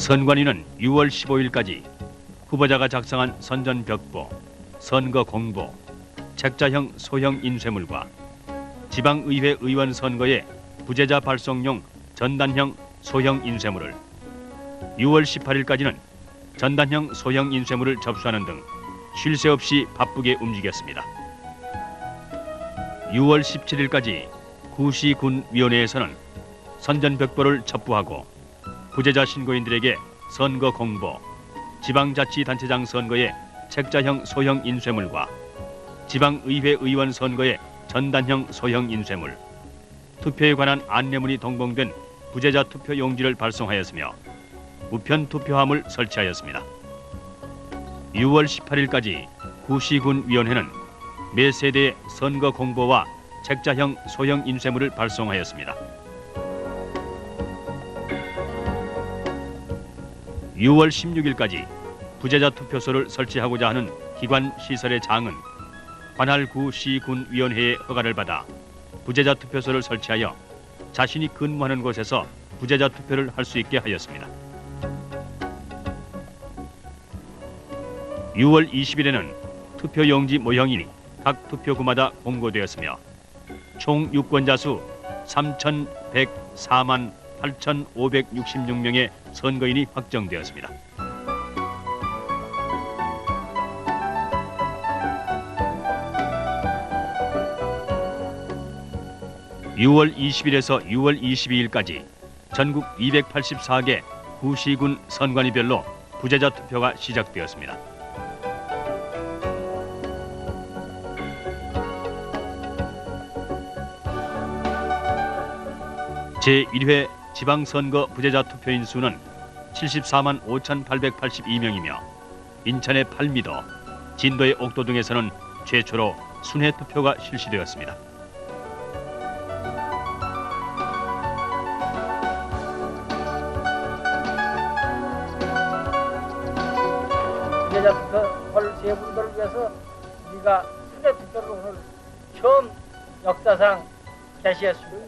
선관위는 6월 15일까지 후보자가 작성한 선전벽보, 선거 공보, 책자형 소형 인쇄물과 지방의회 의원 선거의 부재자 발송용 전단형 소형 인쇄물을, 6월 18일까지는 전단형 소형 인쇄물을 접수하는 등 쉴 새 없이 바쁘게 움직였습니다. 6월 17일까지 구시군위원회에서는 선전벽보를 첩부하고 부재자 신고인들에게 선거 공보, 지방자치단체장 선거의 책자형 소형 인쇄물과 지방의회 의원 선거의 전단형 소형 인쇄물, 투표에 관한 안내문이 동봉된 부재자 투표 용지를 발송하였으며 우편 투표함을 설치하였습니다. 6월 18일까지 구시군위원회는 매 세대의 선거 공보와 책자형 소형 인쇄물을 발송하였습니다. 6월 16일까지 부재자 투표소를 설치하고자 하는 기관 시설의 장은 관할 구시군위원회의 허가를 받아 부재자 투표소를 설치하여 자신이 근무하는 곳에서 부재자 투표를 할 수 있게 하였습니다. 6월 20일에는 투표용지 모형이 각 투표구마다 공고되었으며 총 유권자 수 3,104만 8,566명의 선거인이 확정되었습니다. (6월 20일에서 6월 22일까지) 전국 284개 구시군 선관위별로 부재자 투표가 시작되었습니다. 제1회 지방선거 부재자 투표인 수는 74만 5,882명이며 인천의 팔미도, 진도의 옥도 등에서는 최초로 순회 투표가 실시되었습니다. 부재자 투표 할 제분들을 위해서 우리가 순회 투표를 오늘 처음 역사상 개시했습니다.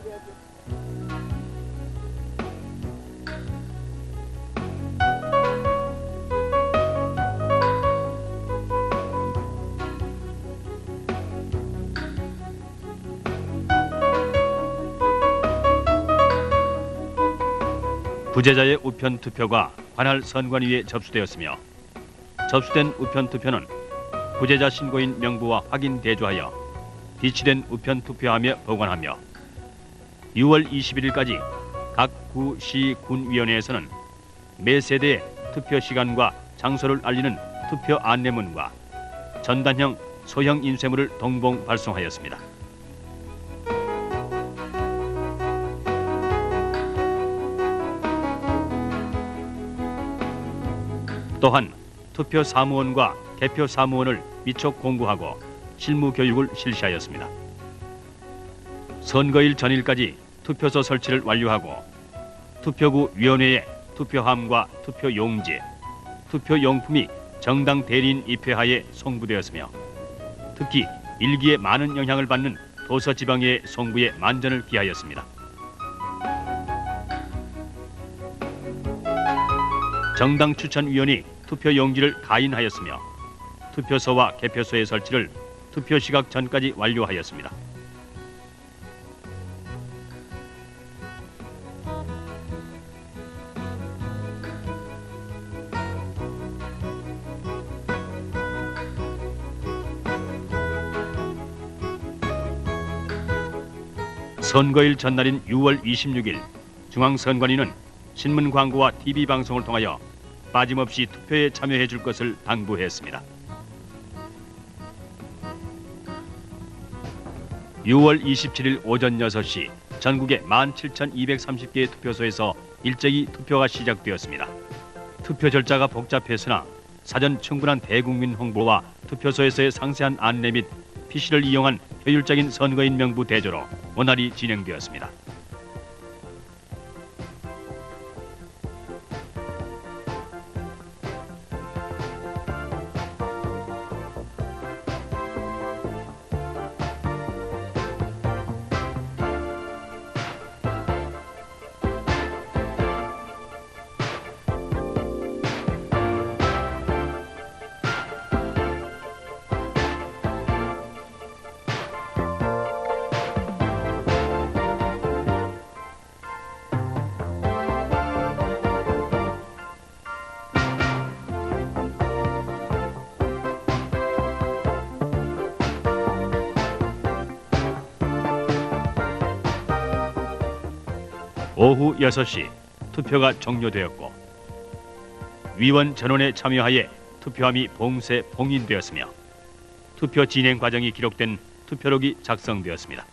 부재자의 우편 투표가 관할 선관위에 접수되었으며 접수된 우편 투표는 부재자 신고인 명부와 확인 대조하여 비치된 우편 투표함에 보관하며 6월 21일까지 각 구시 군위원회에서는 매 세대의 투표 시간과 장소를 알리는 투표 안내문과 전단형 소형 인쇄물을 동봉 발송하였습니다. 또한 투표 사무원과 개표 사무원을 미촉 공부하고 실무 교육을 실시하였습니다. 선거일 전일까지 투표소 설치를 완료하고 투표구 위원회에 투표함과 투표용지, 투표용품이 정당 대리인 입회하에 송부되었으며 특히 일기에 많은 영향을 받는 도서지방의 송부에 만전을 기하였습니다. 정당 추천위원이 투표용지를 가인하였으며 투표소와 개표소의 설치를 투표 시각 전까지 완료하였습니다. 선거일 전날인 6월 26일 중앙선관위는 신문 광고와 TV 방송을 통하여 빠짐없이 투표에 참여해 줄 것을 당부했습니다. 6월 27일 오전 6시 전국의 17,230개의 투표소에서 일제히 투표가 시작되었습니다. 투표 절차가 복잡했으나 사전 충분한 대국민 홍보와 투표소에서의 상세한 안내 및 PC를 이용한 효율적인 선거인 명부 대조로 원활히 진행되었습니다. 오후 6시 투표가 종료되었고 위원 전원의 참여하에 투표함이 봉쇄 봉인되었으며 투표 진행 과정이 기록된 투표록이 작성되었습니다.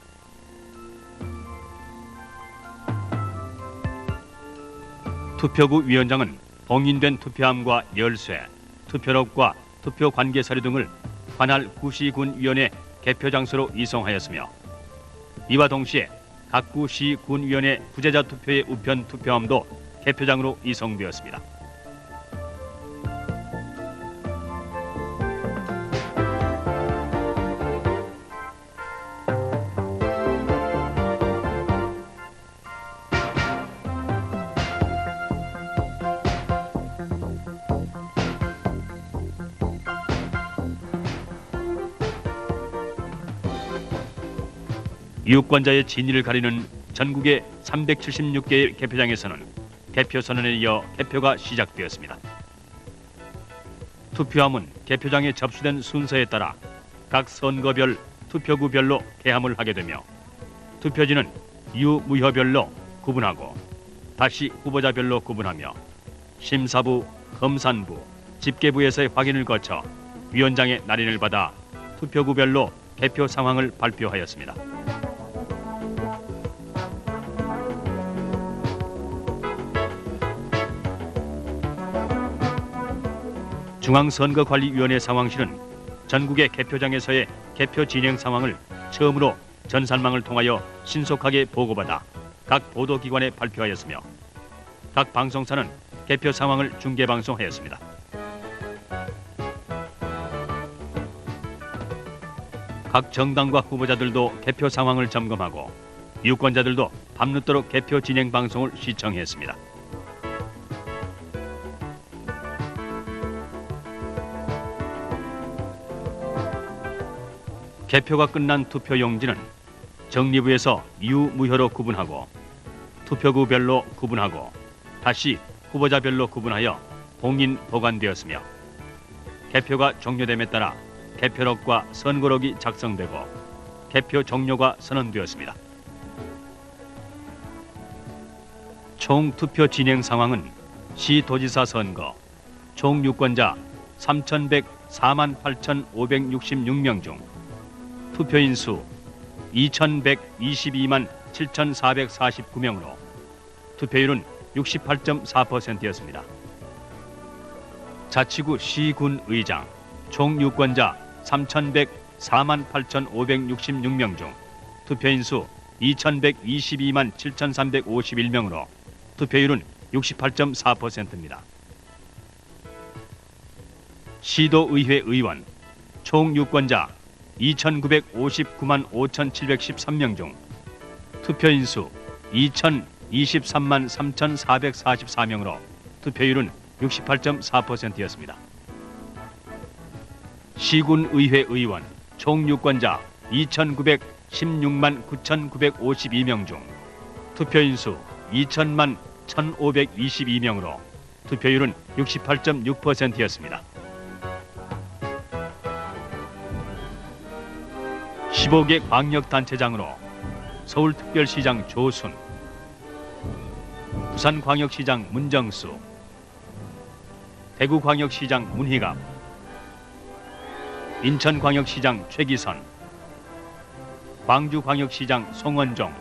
투표구 위원장은 봉인된 투표함과 열쇠, 투표록과 투표 관계 서류 등을 관할 구시군위원회 개표 장소로 이송하였으며 이와 동시에 각 구시군위원회 부재자 투표의 우편 투표함도 개표장으로 이송되었습니다. 유권자의 진위를 가리는 전국의 376개의 개표장에서는 개표 선언에 이어 개표가 시작되었습니다. 투표함은 개표장에 접수된 순서에 따라 각 선거별 투표구별로 개함을 하게 되며 투표지는 유무효별로 구분하고 다시 후보자별로 구분하며 심사부, 검산부, 집계부에서의 확인을 거쳐 위원장의 날인을 받아 투표구별로 개표 상황을 발표하였습니다. 중앙선거관리위원회 상황실은 전국의 개표장에서의 개표 진행 상황을 처음으로 전산망을 통하여 신속하게 보고받아 각 보도기관에 발표하였으며 각 방송사는 개표 상황을 중계방송하였습니다. 각 정당과 후보자들도 개표 상황을 점검하고 유권자들도 밤늦도록 개표 진행 방송을 시청했습니다. 개표가 끝난 투표용지는 정리부에서 유무효로 구분하고 투표구별로 구분하고 다시 후보자별로 구분하여 봉인 보관되었으며 개표가 종료됨에 따라 개표록과 선거록이 작성되고 개표 종료가 선언되었습니다. 총 투표 진행 상황은 시도지사 선거 총 유권자 3,104만 8,566명 중 투표인 수 2,122만 7,449명으로 투표율은 68.4%였습니다. 자치구 시군 의장 총 유권자 3,104만 8,566명 중 투표인 수 2,122만 7,351명으로 투표율은 68.4%입니다. 시도의회 의원 총 유권자 2,959만 5,713명 중 투표인 수 2,023만 3,444명으로 투표율은 68.4%였습니다. 시군의회 의원 총 유권자 2,916만 9,952명 중 투표인 수 2,000만 1,522명으로 투표율은 68.6%였습니다. 15개 광역단체장으로 서울특별시장 조순, 부산광역시장 문정수, 대구광역시장 문희갑, 인천광역시장 최기선, 광주광역시장 송원종,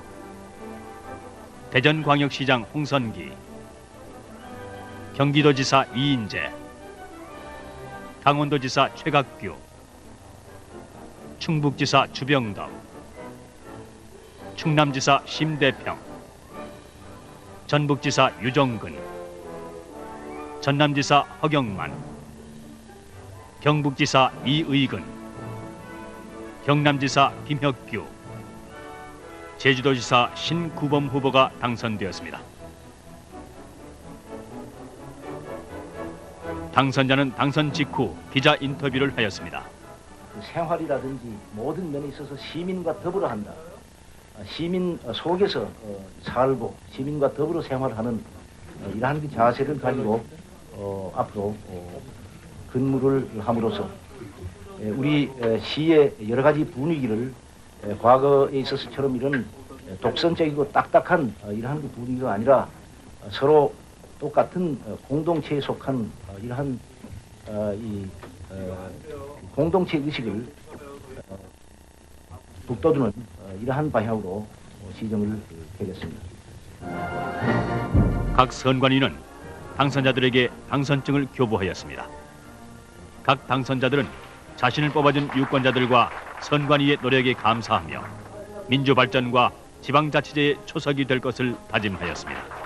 대전광역시장 홍선기, 경기도지사 이인재, 강원도지사 최각규, 충북지사 주병덕, 충남지사 심대평, 전북지사 유정근, 전남지사 허경만, 경북지사 이의근, 경남지사 김혁규, 제주도지사 신구범 후보가 당선되었습니다. 당선자는 당선 직후 기자 인터뷰를 하였습니다. 생활이라든지 모든 면에 있어서 시민과 더불어 한다. 시민 속에서 살고 시민과 더불어 생활하는 이러한 그 자세를 가지고 앞으로 근무를 함으로써 우리 시의 여러 가지 분위기를 과거에 있어서처럼 이런 독선적이고 딱딱한 이러한 그 분위기가 아니라 서로 똑같은 공동체에 속한 이러한 공동체 의식을 북돋우는 이러한 방향으로 시정을 하겠습니다. 각 선관위는 당선자들에게 당선증을 교부하였습니다. 각 당선자들은 자신을 뽑아준 유권자들과 선관위의 노력에 감사하며 민주발전과 지방자치제의 초석이 될 것을 다짐하였습니다.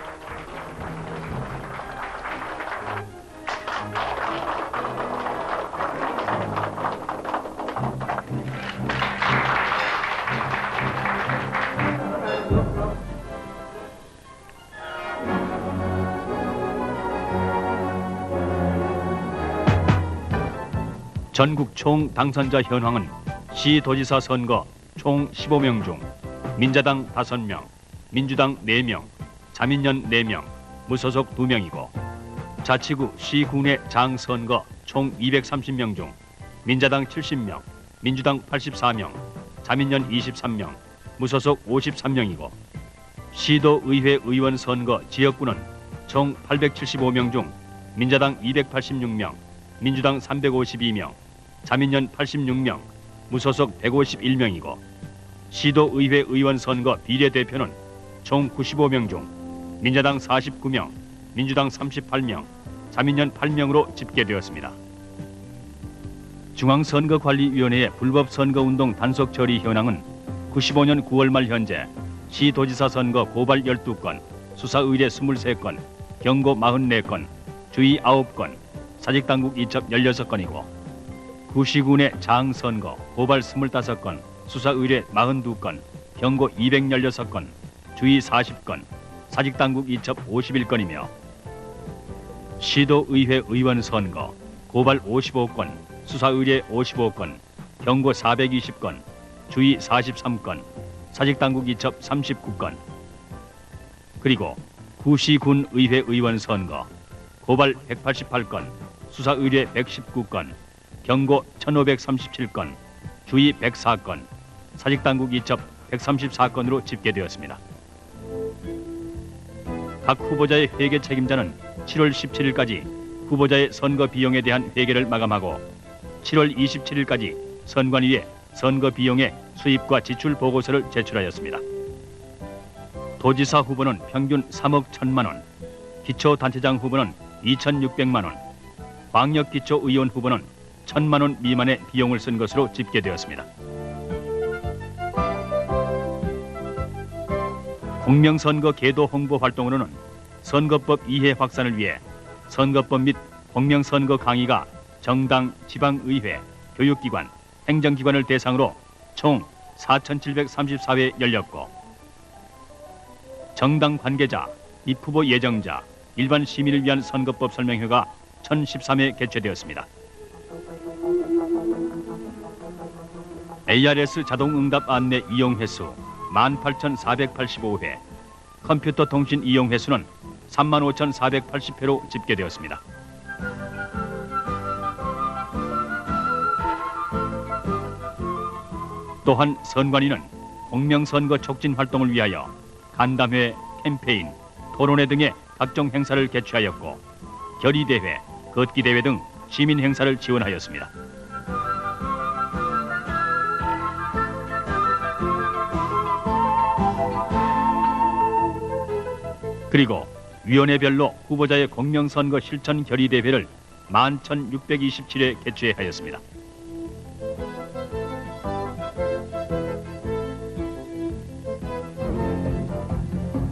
전국 총 당선자 현황은 시도지사 선거 총 15명 중 민자당 5명, 민주당 4명, 자민련 4명, 무소속 2명이고 자치구 시군의 장 선거 총 230명 중 민자당 70명, 민주당 84명, 자민련 23명, 무소속 53명이고 시도의회 의원 선거 지역구는 총 875명 중 민자당 286명, 민주당 352명, 자민련 86명, 무소속 151명이고 시도의회 의원 선거 비례대표는 총 95명 중 민자당 49명, 민주당 38명, 자민련 8명으로 집계되었습니다. 중앙선거관리위원회의 불법선거운동 단속 처리 현황은 95년 9월 말 현재 시도지사 선거 고발 12건, 수사 의뢰 23건, 경고 44건, 주의 9건, 사직당국 이첩 16건이고 구시군의 장선거 고발 25건, 수사 의뢰 42건, 경고 216건, 주의 40건, 사직당국 이첩 51건이며 시도의회 의원 선거 고발 55건, 수사 의뢰 55건, 경고 420건, 주의 43건, 사직당국 이첩 39건, 그리고 구시군 의회 의원 선거 고발 188건, 수사 의뢰 119건, 경고 1537건, 주의 104건, 사직당국 이첩 134건으로 집계되었습니다. 각 후보자의 회계 책임자는 7월 17일까지 후보자의 선거 비용에 대한 회계를 마감하고 7월 27일까지 선관위에 선거 비용의 수입과 지출 보고서를 제출하였습니다. 도지사 후보는 평균 3억 1천만 원, 기초단체장 후보는 2,600만 원, 광역기초의원 후보는 1,000만 원 미만의 비용을 쓴 것으로 집계되었습니다. 공명선거 계도 홍보 활동으로는 선거법 이해 확산을 위해 선거법 및 공명선거 강의가 정당, 지방의회, 교육기관, 행정기관을 대상으로 총 4,734회 열렸고 정당 관계자, 입후보 예정자, 일반 시민을 위한 선거법 설명회가 1,013회 개최되었습니다. ARS 자동응답 안내 이용 횟수 18,485회, 컴퓨터 통신 이용 횟수는 35,480회로 집계되었습니다. 또한 선관위는 공명선거 촉진 활동을 위하여 간담회, 캠페인, 토론회 등의 각종 행사를 개최하였고 결의대회, 걷기대회 등 시민 행사를 지원하였습니다. 그리고 위원회별로 후보자의 공명선거 실천 결의대회를 11,627회 개최하였습니다.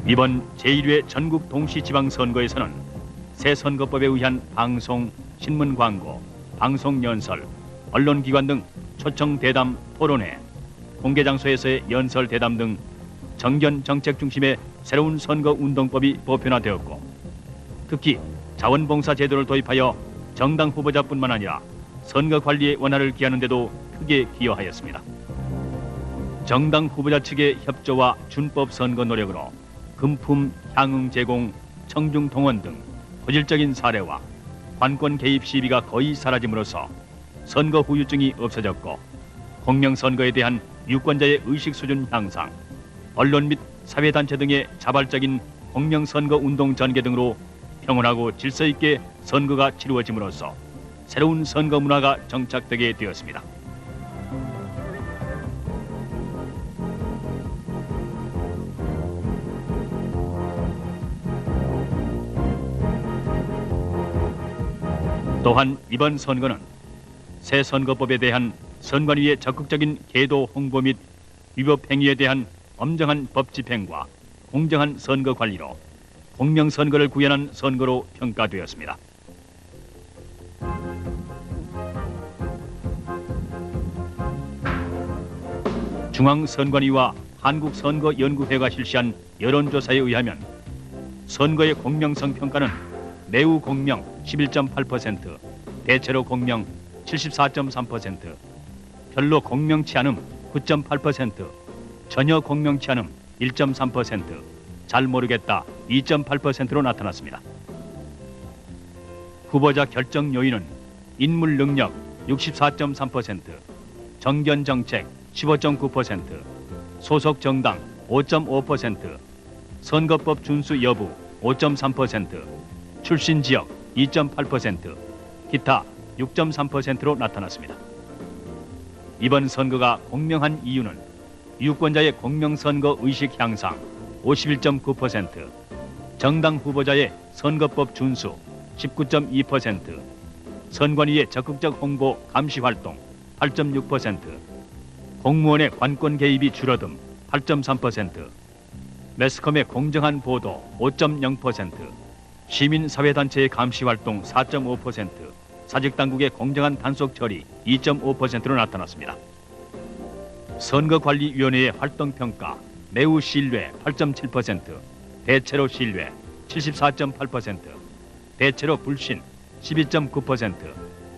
이번 제1회 전국 동시지방선거에서는 새 선거법에 의한 방송, 신문 광고, 방송 연설, 언론기관 등 초청 대담 토론회, 공개장소에서의 연설 대담 등 정견 정책 중심의 새로운 선거운동법이 보편화되었고 특히 자원봉사 제도를 도입하여 정당 후보자뿐만 아니라 선거관리의 원활을 기하는 데도 크게 기여하였습니다. 정당 후보자 측의 협조와 준법 선거 노력으로 금품, 향응 제공, 청중 동원 등 고질적인 사례와 관권 개입 시비가 거의 사라짐으로써 선거 후유증이 없어졌고 공명선거에 대한 유권자의 의식 수준 향상, 언론 및 사회단체 등의 자발적인 공명선거 운동 전개 등으로 평온하고 질서 있게 선거가 치루어짐으로써 새로운 선거 문화가 정착되게 되었습니다. 또한 이번 선거는 새 선거법에 대한 선관위의 적극적인 계도 홍보 및 위법 행위에 대한 엄정한 법 집행과 공정한 선거 관리로 공명선거를 구현한 선거로 평가되었습니다. 중앙선관위와 한국선거연구회가 실시한 여론조사에 의하면 선거의 공명성 평가는 매우 공명 11.8%, 대체로 공명 74.3%, 별로 공명치 않음 9.8%, 전혀 공명치 않음 1.3%, 잘 모르겠다 2.8%로 나타났습니다. 후보자 결정 요인은 인물 능력 64.3%, 정견 정책 15.9%, 소속 정당 5.5%, 선거법 준수 여부 5.3%, 출신 지역 2.8%, 기타 6.3%로 나타났습니다. 이번 선거가 공명한 이유는 유권자의 공명선거 의식 향상 51.9%, 정당 후보자의 선거법 준수 19.2%, 선관위의 적극적 홍보 감시 활동 8.6%, 공무원의 관권 개입이 줄어듦 8.3%, 매스컴의 공정한 보도 5.0%, 시민사회단체의 감시 활동 4.5%, 사직당국의 공정한 단속 처리 2.5%로 나타났습니다. 선거관리위원회의 활동평가 매우 신뢰 8.7%, 대체로 신뢰 74.8%, 대체로 불신 12.9%,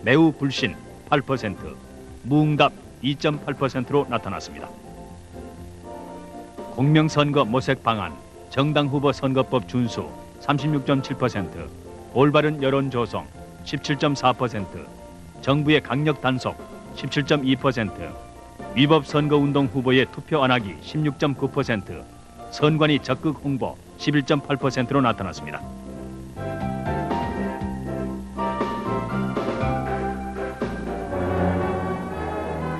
매우 불신 8%, 무응답 2.8%로 나타났습니다. 공명선거 모색 방안, 정당 후보 선거법 준수 36.7%, 올바른 여론 조성 17.4%, 정부의 강력 단속 17.2%, 위법 선거운동 후보의 투표 안 하기 16.9%, 선관위 적극 홍보 11.8%로 나타났습니다.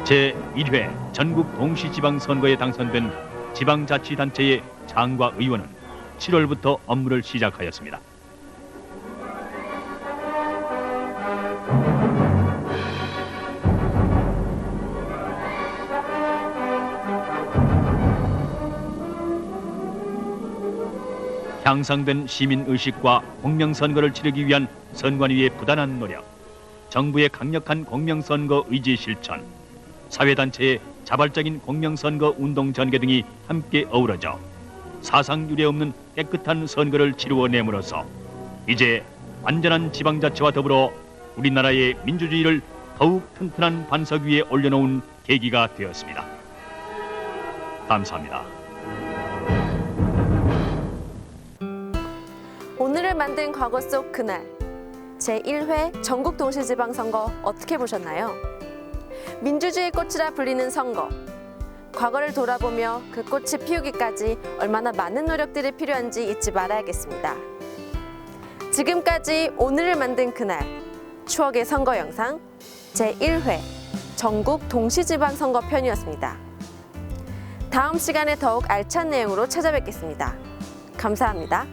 제1회 전국 동시지방선거에 당선된 지방자치단체의 장과 의원은 7월부터 업무를 시작하였습니다. 향상된 시민의식과 공명선거를 치르기 위한 선관위의 부단한 노력, 정부의 강력한 공명선거 의지 실천, 사회단체의 자발적인 공명선거 운동 전개 등이 함께 어우러져 사상 유례 없는 깨끗한 선거를 치루어냄으로써 이제 완전한 지방자치와 더불어 우리나라의 민주주의를 더욱 튼튼한 반석 위에 올려놓은 계기가 되었습니다. 감사합니다. 오늘을 만든 과거 속 그날, 제1회 전국 동시지방선거 어떻게 보셨나요? 민주주의 꽃이라 불리는 선거, 과거를 돌아보며 그 꽃이 피우기까지 얼마나 많은 노력들이 필요한지 잊지 말아야겠습니다. 지금까지 오늘을 만든 그날, 추억의 선거 영상 제1회 전국 동시지방선거 편이었습니다. 다음 시간에 더욱 알찬 내용으로 찾아뵙겠습니다. 감사합니다.